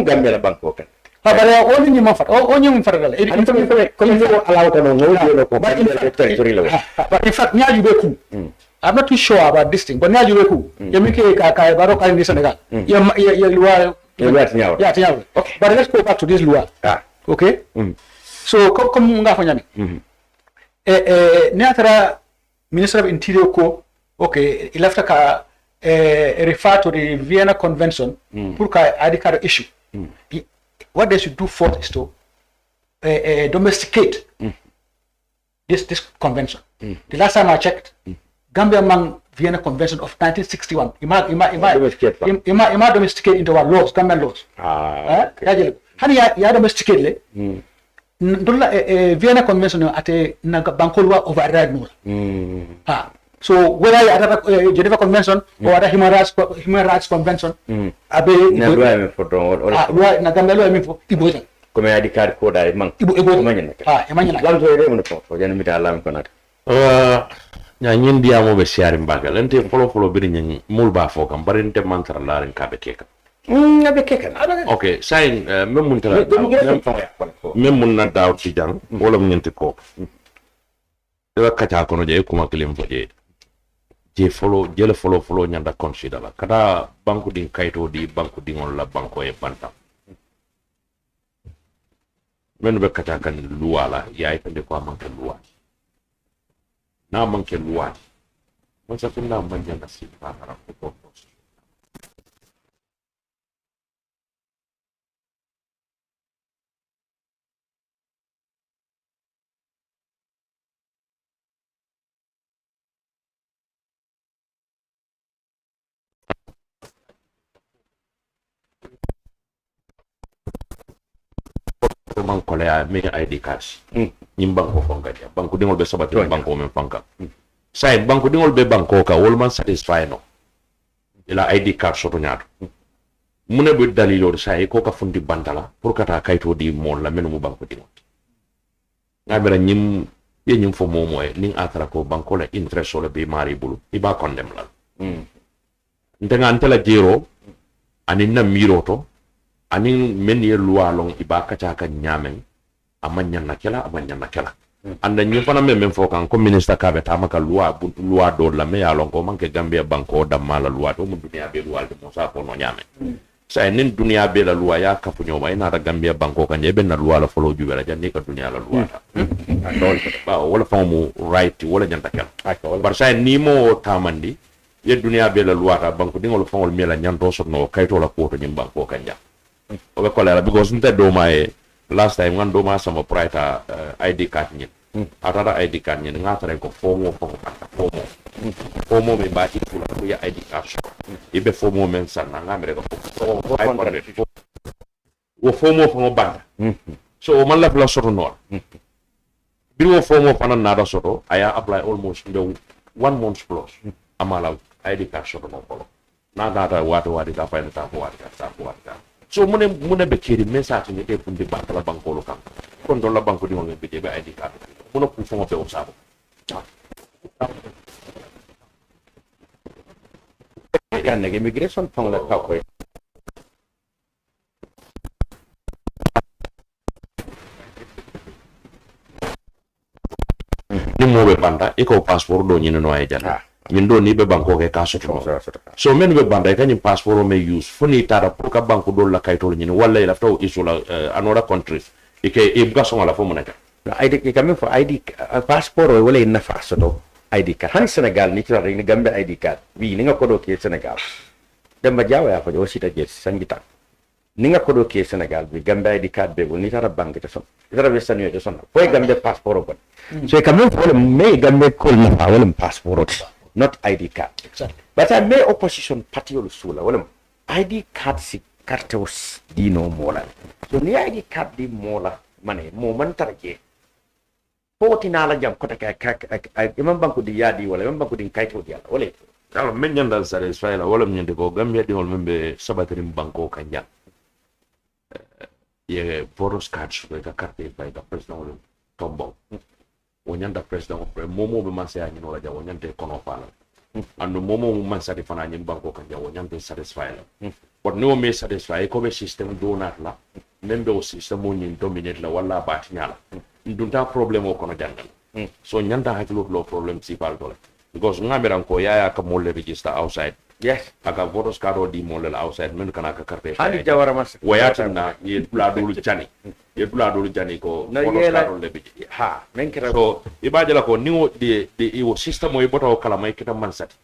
Gambia la banko kan. Habare o ni ma fat o ni fat dal comme ni ko alawta no ngol ko territory la but in fact nyaju be ku I'm not too sure about this thing but nyaju be ku yemi ke ka baro ka ni Senegal ya loi yeah okay but let's go back to this loi okay so comme nga fa nyami neatara Minister of Interior ko okay il left ka refer to the Vienna Convention pour ka ID card issue what they should do first is to domesticate this convention. The last time I checked, Gambia among Vienna Convention of 1961. Ima domesticate into our laws, Gambian laws. Hani ya domesticate le. Ndola Vienna Convention ate naga bankolwa override no. So whether you Geneva Convention or other Human Rights Convention, abe na loi me for don loi na Gambia loi me for iboja. Comme ID card ko dai mang Ibo manyana emanyana lam to re mo ko jan mi ta lam ko nat nya nyin dia mo be siari mbagal ente folo biri nyen mul ba fo kam barinte mantra laaren kabe keka ngabe keka okay sain mem mun tala mem mun na daw ci jang wala ñenti ko dara kacha ko no je kuma kilim fo je jele folo nyanda consider la kada banku din kayto di banku dingol la banko e banta men be kacha kan luwa la yaay tande ko manke luwa na manke luwa mo sa kunna man nyanda si para ko man kole ya me ID cards nyim banko fonga dia banko dingol be sabati banko men fanka sai banko dingol be banko ka wol man satisfy no ila ID card soto nyaado mune be dalilo sai ko ka fundi bantala pour kata kayto di mon la menu banko dingol ngabera nyim ye nyim fo momo e ning atara ko banko la interest so le be mari bulu iba condemn la ndenga antela jero anin na miroto anin men ye loi long iba kacha ka nyamen amanya nakela anda nyi fana men fo kan ko minister ka beta maka loi do la me ya long ko manke Gambia banko da mala loi to mu dunia be loi de mosa ko no nyame sa nin dunia be la loi ya ka fu nyoma ina da Gambia banko kan ye ben na loi la folo jubela janni ka dunia la loi ta don ba wala fa mu right wala janta kel bar sa ni mo tamandi ye dunia be la loi ta banko dingol fongol mi la nyanto so no kayto la ko to nyim banko kan ja obe kolera because nte do my last time ngan do ma sama prita ID card nyin atara ID card nyin ngata ko fomo me ba ifula ko ya ID card ibe fomo men sana ngamere ko fomo banda so man la fla soto no biro fomo fana nada soto aya apply almost the 1 month plus amala ID card soto no polo na data wati ka fa ta wati so mune be kiri message ni e fundi banka la banko lo kam kon do la banko di ngol be be ID card muna ku fo be o sabo ya ne immigration fong la ka ko ni mo be banda e ko passeport do nyino no ay jana min do ni be banko ke ka soto so men be banda e kany passeport me use funi tara pour ka banko do la kayto nyino wala ila to isula another countries e ke e buga so la fo monaka ID ke kam fo ID passeport wala ina fa soto ID card han Senegal ni tara ni Gambia ID card wi ni nga ko do ke Senegal dem ba jawa ya fa do sita je sangita ni nga ko do ke Senegal bi Gambia ID card be ni tara bank ta son tara western yo son fo Gambia passeport ko so kam fo me Gambia ko na wala passeport not ID card. Exactly. But I may opposition party or sula. Well, ID card si cartos di no mola. So ni ID card di mola mane moment tarje. Poti nala jam kota imam banku di yadi wala imam banku di kaito di ala. Wale. alors men nyanda satisfy la wala nyande ko Gambia di ngol membe sabatrim banko kanja ye voros cards ko ka carte by the president tombo wonyanda president momo be man say anyino la ja wonyante kono fala ando momo man sati fana nyim banko kan ja wonyante satisfy la but no me satisfy ko be system do not la membe o system o ni dominate la wala bati nyala ndunta problem o kono jangal so nyanda hakilo lo problem si pal dole because ngamiran ko yaya ka molle register outside yes aka voters card o di molle outside men kana ka carte hani jawara mas wayatina ye dula dolu jani ko no voters yela card o lebi ha men kira so ibaje la ko ni o de o system o boto kala may kita man sati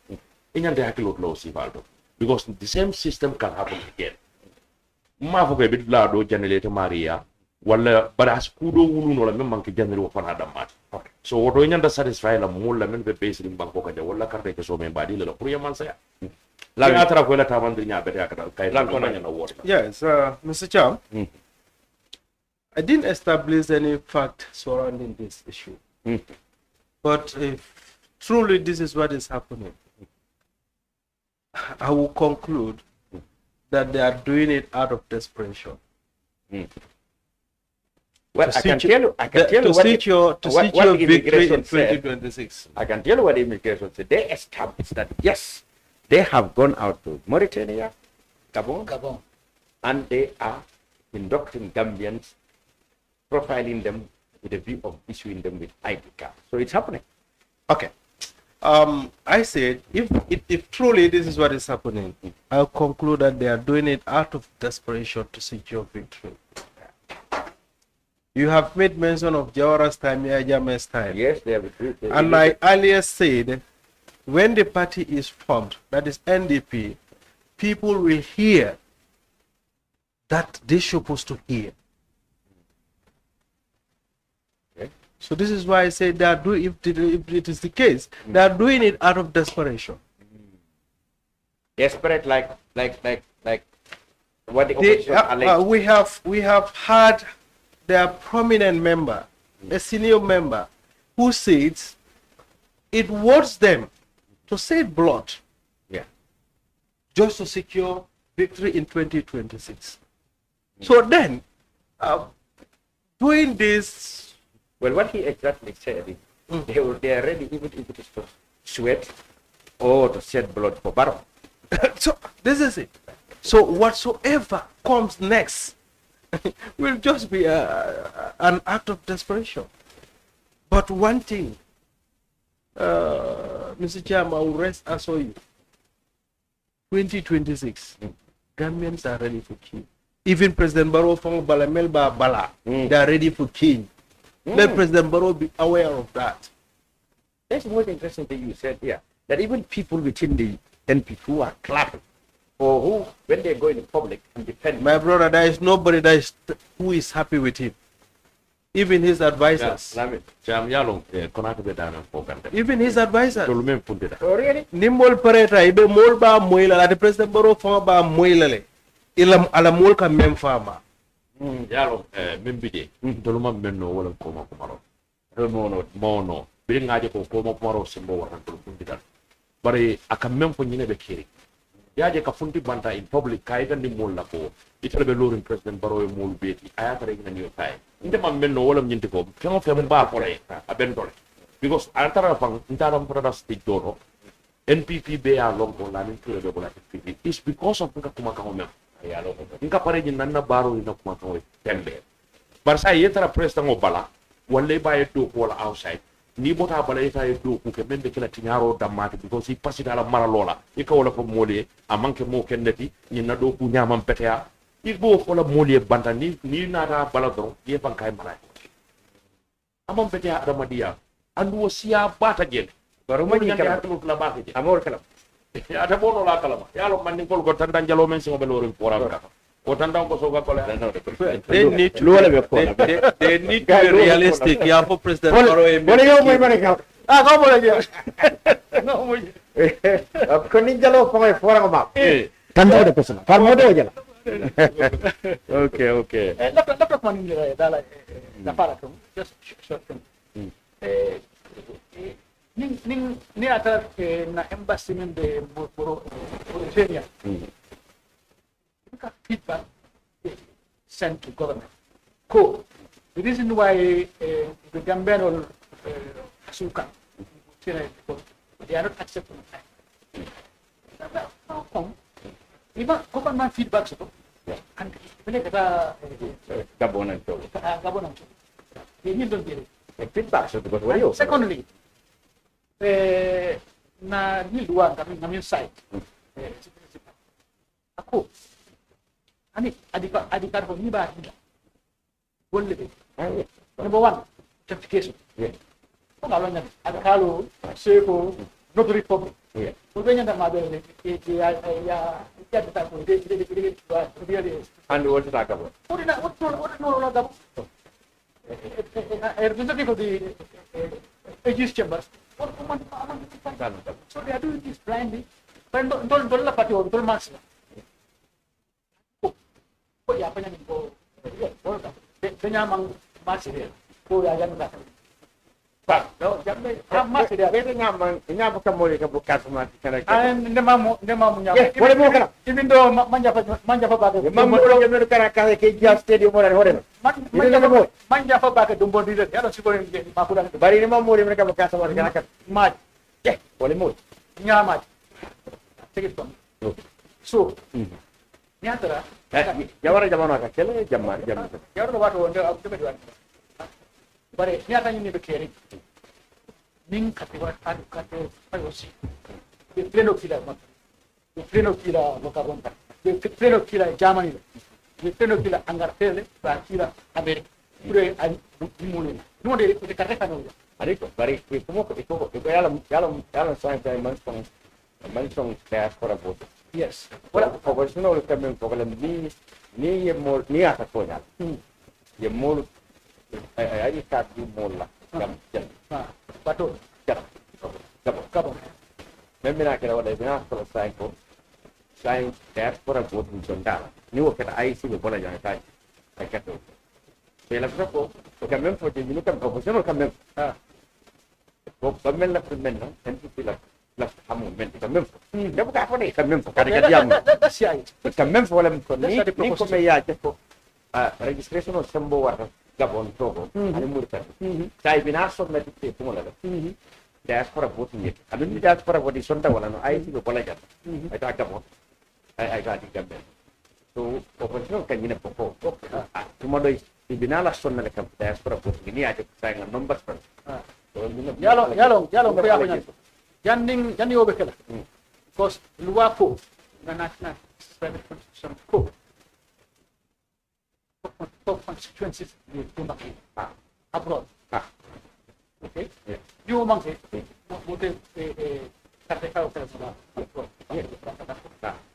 inyande hakilo lo si pal do because the same system can happen again ma fo ko be dula do janele te maria wala bara skudo wulu no la men manke janele wo fana dammat okay so wodo nyanda satisfy la mulla men be base lim banko ka wala carte ke so men badi la pour yaman saya la atra ko la tamandri nya be ka kay la ko na wota Yes, Mr. Cham, I didn't establish any fact surrounding this issue. But if truly this is what is happening, I will conclude that they are doing it out of desperation. well I can tell you To what seek your victory in 2026. I can tell you what immigration said. They established that yes, they have gone out to Mauritania, Gabon, and they are inducting Gambians, profiling them with a view of issuing them with ID card. So it's happening. Okay. I said, if truly this is what is happening, I'll conclude that they are doing it out of desperation to secure victory. You have made mention of Jawara's time, Jame's time. Yes, they have. And I earlier said, when the party is formed, that is NDP, people will hear that they're supposed to hear. Okay. So this is why I say they are doing, if it is the case, they are doing it out of desperation. Desperate, like what the opposition alleged. We have had their prominent member, a senior member, who says it wants them to save blood, just to secure victory in 2026. So then, doing this, Well, what he exactly said is they are ready, even if it is to sweat or to shed blood for Barrow. so this is it. So whatsoever comes next will just be an act of desperation. But one thing, Mr. Cham, I will rest assure you, 2026, Gambians are ready for king. Even President Barrow from Balamelba Bala, they are ready for king. Let President Barrow be aware of that. That's the most interesting thing you said here, that even people within the NP who are clapping, or who, when they go in public and defend. My brother, there is nobody who is happy with him. Even his advisors. Lamin Cham yalo konata be dana fogante Even his advisors. to lumen fundida Oh, really? Nimol pareta ibe mol ba moila la de President Barrow fama ba moila le. Ilam ala mol ka mem fama. yalo membije to luma menno wala ko ma ko maro mono be ngaje ko ma maro simbo wala to fundida bare aka mem ko nyine be kiri yaje ka fundi banta in public kay tan ni mol la ko itale be lorin President Barrow e mol beti ayata rek na ni tay inde mam menno wala nyinti ko fengo fem ba ko le aben dole because antara pang intara product state doro NPP be a long ko Lamin Touray be ko la NPP is because of ka kuma ka mem ya lo ko inka pare ni nanna baro ni kuma ka tembe barsa yetara president o bala wala ba yeto ko la outside ni bota bala ita yeto ko ke membe kala tinyaro damati because si pasita la mara lola ika wala ko mole amanke mo kendeti ni na do ku nyamam petea igbo fola moli banta ni nata bala do ye bankay mara amam petea adamadia andu siya bata gen Baru mani kala kala. la bata gen Amor kalam. ya ta bono la kala ya lo man ni kol ko tan jalo men so be lorin foram ka o tan dan ko so ga kole They need to, Luwala be ko. they need to be realistic. Yeah, for President Barrow. Boleh yo mo mani ka. Ah, kau boleh je. no mo Ko ni jalo ko may fora ko ma. Tanda de person. Par mo do jala. okay Dapat manila dala na para kung just short term. Ni ata na embassy men de Mauritania. Feedback sent to government. Cool. The reason why the Gambian or Asuka they are not accepting it. How come? Even government feedback so and bele kata Gabon and Togo. Gabon am ni don dire Feedback so because what you secondly na ni luwa ngamin site ako ani adikar ko ni ba hida golle be number 1 certification ko ngalo adakalo seko notary public ko be nyanda ma be ya ta ko de and what to talk about? what no la gabo representative of the AG's chambers so they are doing this blindly but don't la party or don't max ko ya pa nyamin ko kanya mang max ko ya yan la pa no jambe max dia Beta nyama kamoli ka bukas ma kana. ndema mo nya Wala mo kana. even though manja fa ba Mamma lo yemero kana ka ke ja stadium mo hore. manja fa ba ka dumbo dire ya no siko nge makura Bari ni mammo le ka bukas ma kana ka. maj Wala mo. nya maj take it from so nyatara Jawara jamano ka kele jamma. yaro wato wonde abu be duwan bare nyata ni be keri ning kati wa adu kati ayosi be pleno kila ma be pleno kila lokabonta be pleno kila Germany be pleno kila Angleterre ba kila America pure ay mulu no de karte kanu Adiko bari ko yala science man song class for a vote. yes Wala ko ko sino le kamen ko le ni ye mol ni ata ko ya. Ye mol ay ka di mol la. Jam. bato Kabo. Memena kira wala bina ko science class for a vote in Sonda. Ni wo kata ai si ko la ya ka. Ay ka to. Pela ko kamen for the minuto professional kamen. Ko kamen la kamen no. NDP la hamu men kamen. Ya buka ko ni kamen ko kada diam. that's it Kamen fo wala ko ni ko me ya ko registration o sembo war Gabon Togo ani murta. Sai bina so me ti ko la. Diaspora vote ni. Adu ni diaspora vote sonta wala no ai si ko la ja. Ai ta Gabon. Ai ga di Gabon. So opposition kan ni poko. Cuma doi bina la sonna le diaspora vote ni aja sai ngan numbers per. yalo ko ya banya janding obe kala because luwa ko na national constitution ko constituencies ni tuma abroad okay you mang se mo te karte ka o kala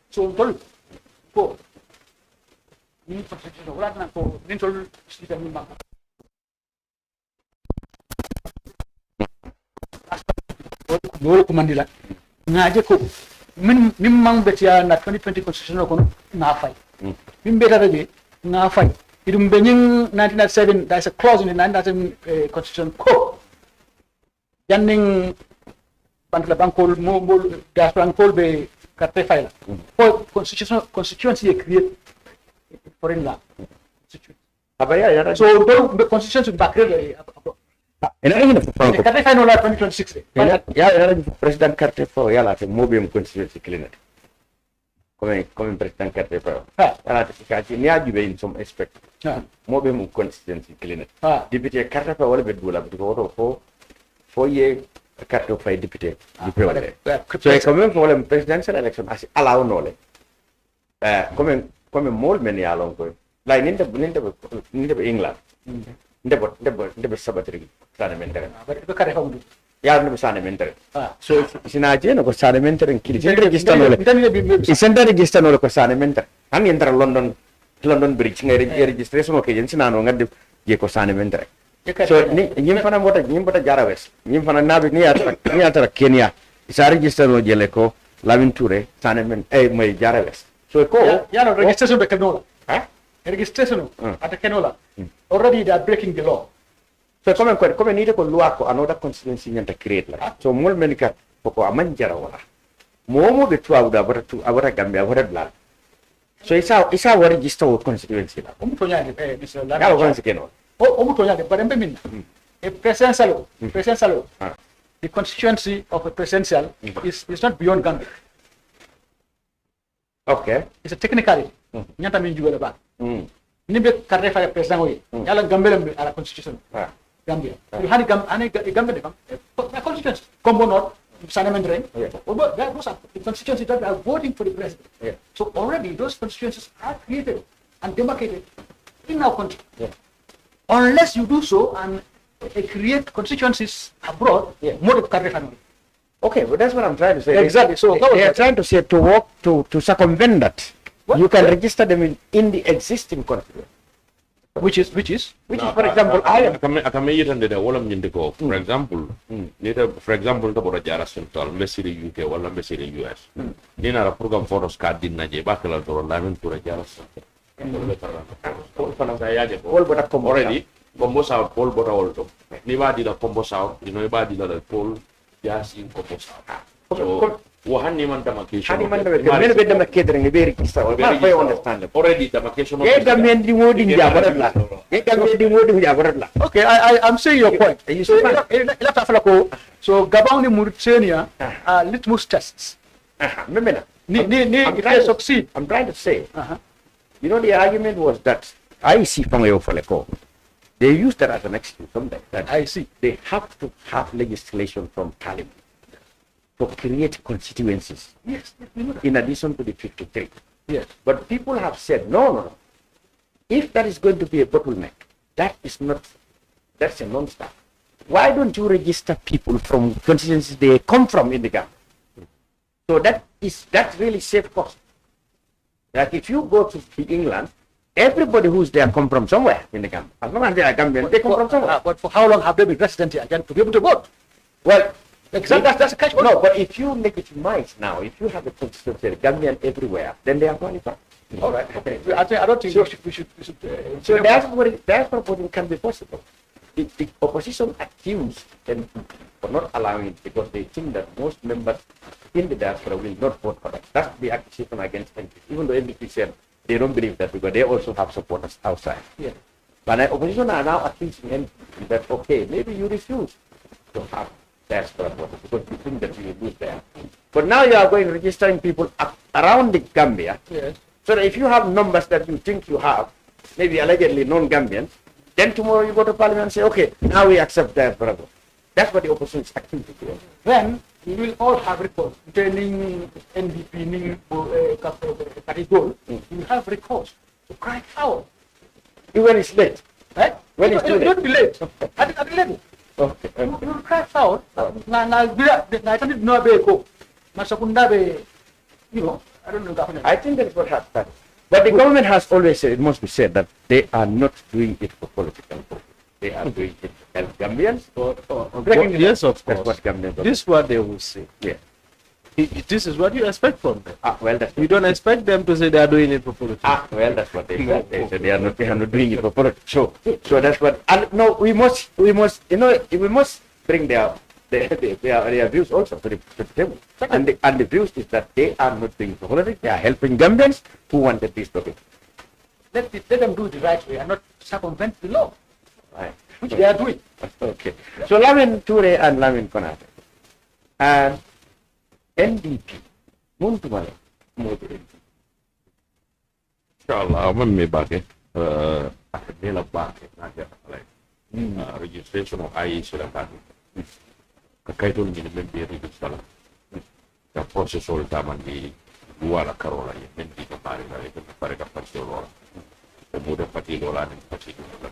so tol ko ni constitution wala na ko ni tol sita ni mang wala ko mandila ngaje ko min mang betia na 2020 constitution ko na fay min beta de na fay idum be nyin 1997 there's a clause in the 1997 constitution ko janning bantla bankol mo gas bankol be carte fay la ko constituency est créé foreign law Abaya ya so the constitution should back there ina ina franco. carte fay no la 2026 Ya president carte fo ya la te mobile constituency clinic. Come president carte fo. Ala te kaji ni ajube in some aspect. Mobile constituency clinic. Député carte fo wala be dula bi ko fo ye carte fo député du wala. So comme fo wala presidential election asi ala onole. Come mol men ya lon ko. La ninde England. Ndebo sabatri sana mentere. be kare hawdu Ya ndebo sana mentere. So sinaje no ko sana mentere kili. Register no le. Isenta register no le ko sana mentere. An entra London Bridge ngere registration ko jen sinano ngadde je ko sana mentere. So ni nyim fana bota jara west. Nyim fana nabi ni atara Kenya. Isa register no jele ko Lamin Touray sana men may jara west. So ko ya no registration be kanola registration at kanola already they are breaking the law. So come ni ko loi ko another constituency nyanta create la. So mol menika ko amanjara wala. Momo be tuwa abara Gambia abara bla. So isa wa register wo constituency la. To nyaade Mr. Ya ko konsi keno. To nyaade bare mbe minna. A presidential the constituency of a presidential is not beyond Gambia. Okay. It's a technicality. Nyanta min juga ba. Ni be karre fa president oye. Yala Gambia be ala constitution. Gambia. You had Gambia a constitution. Combo not Sanamendren. But that was the constituencies that are voting for the president. So already those constituencies are created and demarcated in our country. Unless you do so and create constituencies abroad, more of karre family. Okay, but that's what I'm trying to say. Exactly. So they are trying to say to work to circumvent that. What? You can register them in the existing country. Which is, for example, Ireland. I can make it all of Indigo. For example, the Bora Jara Central, Messi UK, or Messi US. Then a program for us card in Nigeria, Bachelor or Lamin Touray Jara already, Combos out, Paul Bora also. Never did a Combos out, never did a Paul Jassey in Combos out. So, Wahaniman demarcation. Maybe the catering very understand. Already demarcation. Okay, I'm saying your point. So Gabon and Mauritania are litmus tests. Succeed. I'm trying to say, you know, the argument was that I see from Eofaleko. They use that as an excuse sometimes. That I see. They have to have legislation from Parliament to create constituencies. Yes. In addition to the 53. Yes. But people have said, no. If that is going to be a bottleneck, that's a non-stop. Why don't you register people from constituencies they come from in the Gambia? So that's really safe cost. Like if you go to England, everybody who's there come from somewhere in the Gambia. As long as they are Gambian, they come from somewhere. But for how long have they been resident here again to be able to vote? Well, exactly. That's a catch. No, but if you legitimize now, if you have a constituency Gambian everywhere, then they are qualified. All right. Okay. I don't think we should. So diaspora can be possible. The opposition accused them for not allowing it because they think that most members in the diaspora will not vote for that. That's the accusation against NDP. Even though NDP said they don't believe that because they also have supporters outside. Yeah. But the opposition are now accusing NDP that okay, maybe you refuse to have diaspora voters because you think that you will lose there. But now you are going registering people around the Gambia. Yes. So that if you have numbers that you think you have, maybe allegedly non-Gambians, then tomorrow you go to Parliament and say, okay, now we accept diaspora vote. That's what the opposition is accusing you. Then we will all have recourse. Turning NDP, Carigol, we will have recourse to cry foul. When it's late. Right? When it's too late. Don't be late. At the level. Okay. You will cry foul. I don't know. I think that's what happened. But the government has always said, it must be said, that they are not doing it for political purposes. They are doing it to help Gambians or yes, of course. That's what Gambians This is what they will say. Yeah. This is what you expect from them. Well, that's You don't expect them to say they are doing it for politics. Well, that's what they said. They said they are not doing it for politics. So that's what. And no, we must bring their views also to the table. And the views is that they are not doing it for politics. They are helping Gambians who wanted this topic. Let them do it the right way and not circumvent the law. Right. Which they are doing. Okay. So Lamin Touray and Lamin Cham and NDP. Muntumale. Inshallah, I'm me back. Akadela back. Registration of IE Silakan. Kakaitun ni member register. The process all taman di luar Carola yang nanti kemarin dari kepada parti Lola. Kemudian parti Lola dan parti Lola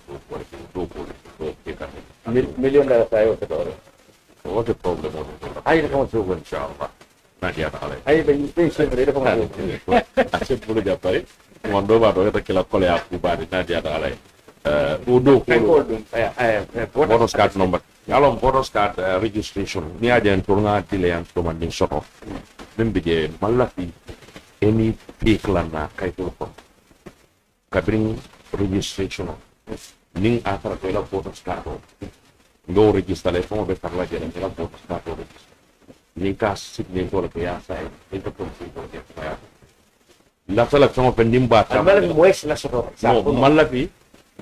Million tayo sa doon. What the problem of it? I don't know inshallah. Nanti ada hal. Ay, siyempre, ito pa Asyik boleh dapat. Mondo baru kita kelak kolej aku baru nanti ada hal. Udo bonus card number. Kalau bonus card registration ni ada yang turun di yang cuma di sono. Membiji malah di any iklan na kayak itu pun. Kabring registration. Ning atar kela bonus card. Go register lepas betar lagi dan kela bonus card register. Nika signing ko kaya saya itu pun dia saya. Laksana sama pendimba. Malah mues la sono. Malah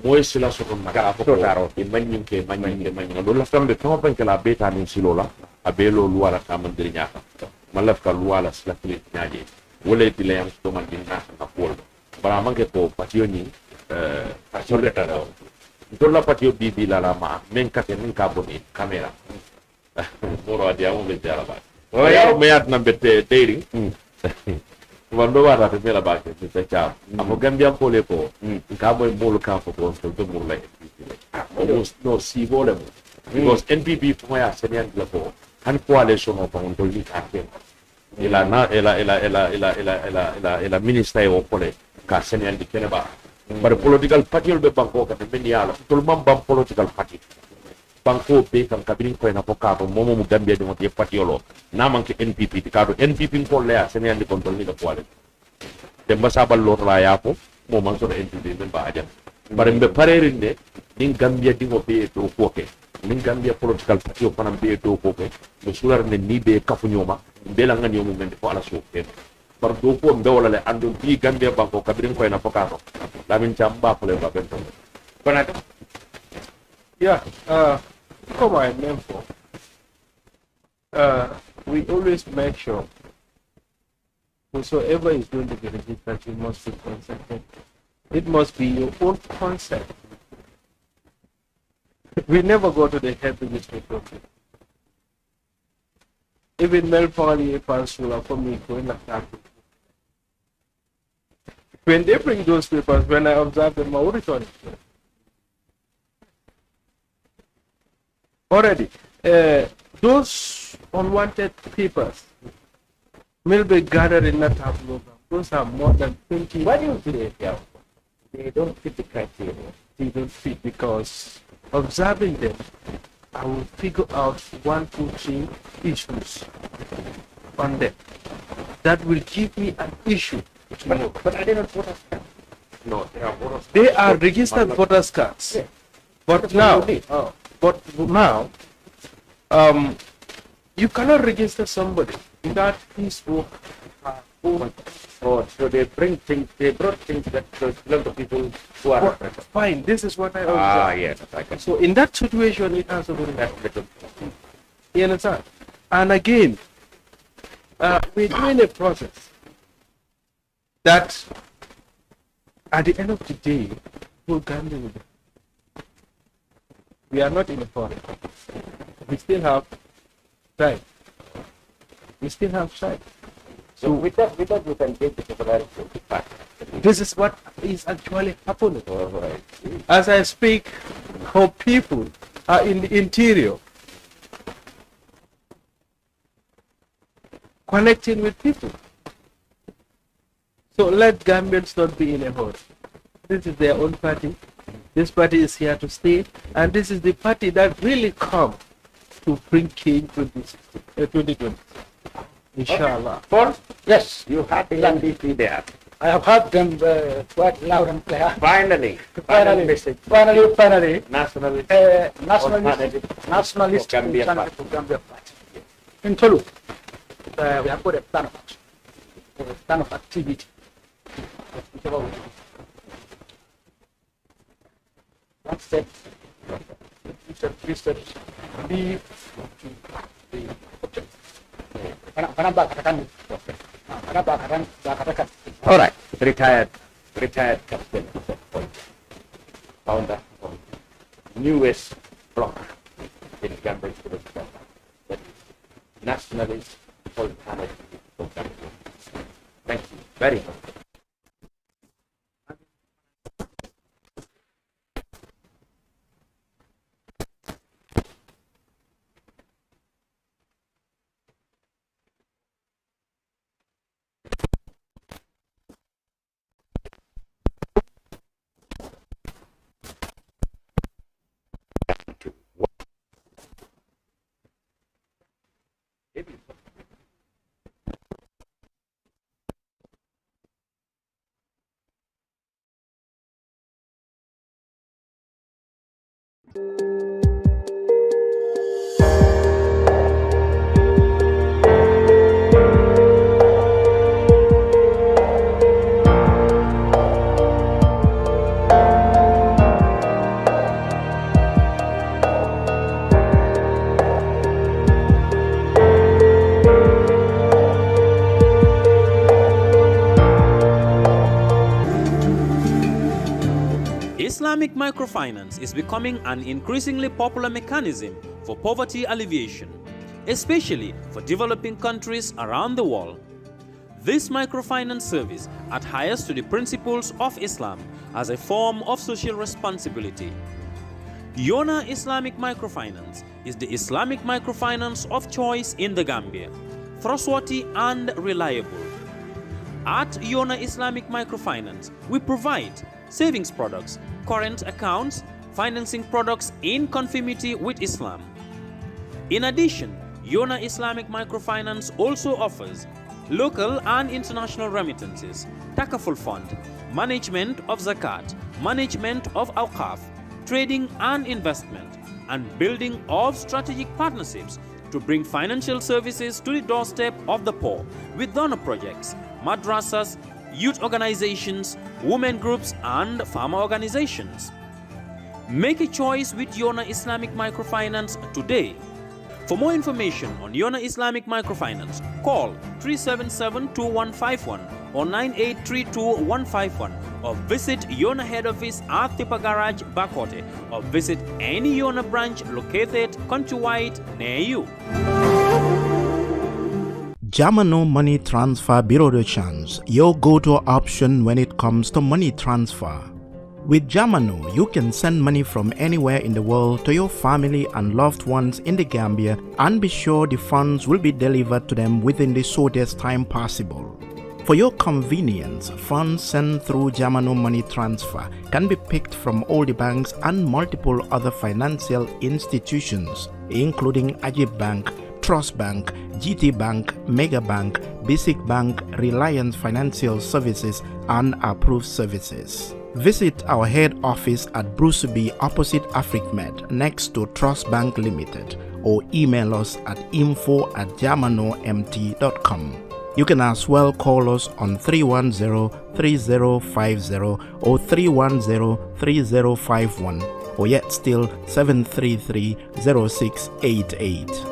Moi sila sokon maka apa taro di manyin ke lola sambe kama pen kala beta nin silola abelo luara kaman dirinya malaf ka luala sila klit nyaje wala tile yang to man din national pol bara manke ko patio ni patio leta do dolla patio bibi la ma men ka ken ka boni camera moro adia mo be jara ba o ya me at na bete dating wando wara te mela ba ke te cha amo gambia pole ko ka boy bolu ka ko to mo la no si vole mo because NPP for ya senior level han coalition of on to li ka ke ela minister o pole ka senior di kene ba but political party be banko ka be niala to mam bam political party banko be kan kabini ko na poka to momo mu gambia de mo te party lo na man ke NPP ka do NPP ko le senior di control ni ko wale de masabal lo la ya ko mo man so NPP be ba aja bare be parerinde din gambia di mo be to ko ke min gambia political party o fanam be to ko ke mo sular ne ni be kafu nyoma be la ngani mo mende ko ala so ke bar do ko be wala le andon bi gambia banko kabrin ko na pokato Lamin Cham ba ko le ba bento banata Yeah, come on, Memphis. We always make sure whosoever is going to be registered, you must be consented. It must be your own consent. We never go to the head registration. Even Melpali Pansula for me going like that. When they bring those papers, when I observe them, I will return it. Already, those unwanted papers will be gathered in that tableau. Those are more than 20. why do you say yeah they don't fit the criteria They don't fit because observing them, I will figure out 1, 2, 3 issues on them. That will give me an issue. but I didn't vote as no they are voters They are registered voters cards. Yeah. But now, you cannot register somebody without his or her own. oh so they brought things that belong to people who are Fine, this is what I observe. yes I can So in that situation, it has to be that's better. You understand? And again, we're doing a process that at the end of the day, we'll gamble with it. We are not in a hurry. We still have time. We still have time. So with that we can get the popularity of the party. This is what is actually happening. All right. As I speak, our people are in the interior, connecting with people. So let Gambians not be in a hurry. This is their own party. This party is here to stay, and this is the party that really come to bring change to this 2020. Inshallah. Paul, Yes, you had the NDP there. I have heard them quite loud and clear. Finally, Finally, message. finally, Nationalist Nationalist for Gambia Alternative For Gambia Party. In Tolu, we have got a plan of action, a plan of activity. One step, three steps, leave to the objective. All right, retired captain, founder of newest bloc in Gambia, that is Nationalist Alternative For Gambia. Thank you very much. Islamic microfinance is becoming an increasingly popular mechanism for poverty alleviation, especially for developing countries around the world. This microfinance service adheres to the principles of Islam as a form of social responsibility. Yonna Islamic Microfinance is the Islamic microfinance of choice in the Gambia, trustworthy and reliable. At Yonna Islamic Microfinance, we provide savings products, current accounts, financing products in conformity with Islam. In addition, Yonna Islamic Microfinance also offers local and international remittances, takaful fund, management of zakat, management of awqaf, trading and investment, and building of strategic partnerships to bring financial services to the doorstep of the poor with donor projects, madrasas, youth organizations, women groups, and farmer organizations. Make a choice with Yonna Islamic Microfinance today. For more information on Yonna Islamic Microfinance, call 377-2151 or 9832-151 or visit Yonna head office at Tipa Garage, Bakote, or visit any Yonna branch located countrywide near you. Jamo Money Transfer Bureau de Change, your go-to option when it comes to money transfer. With Jamo, you can send money from anywhere in the world to your family and loved ones in the Gambia and be sure the funds will be delivered to them within the shortest time possible. For your convenience, funds sent through Jamo Money Transfer can be picked from all the banks and multiple other financial institutions, including Ajib Bank, Trust Bank, GT Bank, Mega Bank, Basic Bank, Reliance Financial Services, and Approved Services. Visit our head office at Bruceby opposite AfricMed next to Trust Bank Limited or email us at info@jamonomt.com. You can as well call us on 310-3050 or 310-3051 or yet still 733-0688.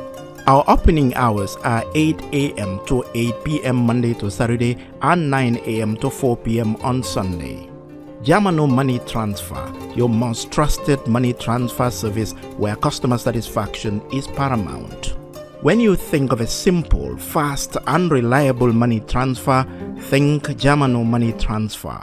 Our opening hours are 8 a.m. to 8 p.m. Monday to Saturday and 9 a.m. to 4 p.m. on Sunday. Jamo Money Transfer, your most trusted money transfer service where customer satisfaction is paramount. When you think of a simple, fast, and reliable money transfer, think Jamo Money Transfer.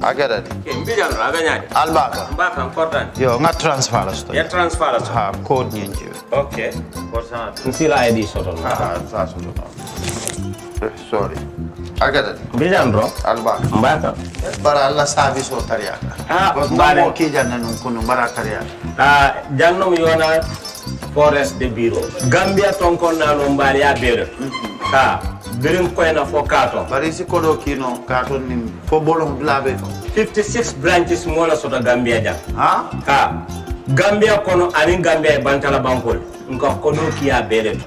Agada Mbijan raganyadi. Albaka. Mbaka important. Yo, nga transfer la sto. Ya transfer la sto. Ha, code nyingi. Okay. Korsan. Nsila ID soto. Sa soto. Sorry. Agada. Mbijan bro. Albaka. Mbaka. Bara Allah service o tariaka. Mbare. Mo ki janna nun kunu bara tariaka. Jannom Yonna forest de bureau. Gambia tonkon na no mbari ya bere. Birin koyna fo kato. Bari si kodo kino kato nim fo bolong blabe. 56 branches mola sota Gambia jam. Ha? Gambia kono anin Gambia bantala bankol. Nka kodo kiya bere.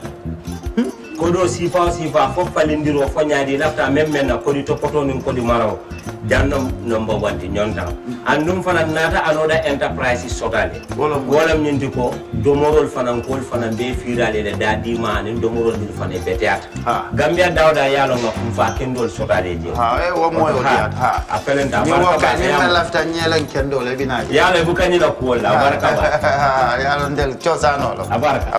Kodo sifa fo falindiro fo nyaadi lafta memmen na kodi to poto nin kodi maraw. Jannom number 1 di nyonta. Andum fana nata anoda enterprise sotale. Golam nyindi ko domorol fana kol fana be firale de dadi man domorol dil fana beteat. Gambia dawda yalo ngam fa kendol sotale je. Wo moyo diat. Apelenta barka ni na lafta nyelen kendol e binaji. Yalo bu kanyi la ko la barka ba. Yalo ndel chosano lo. Barka.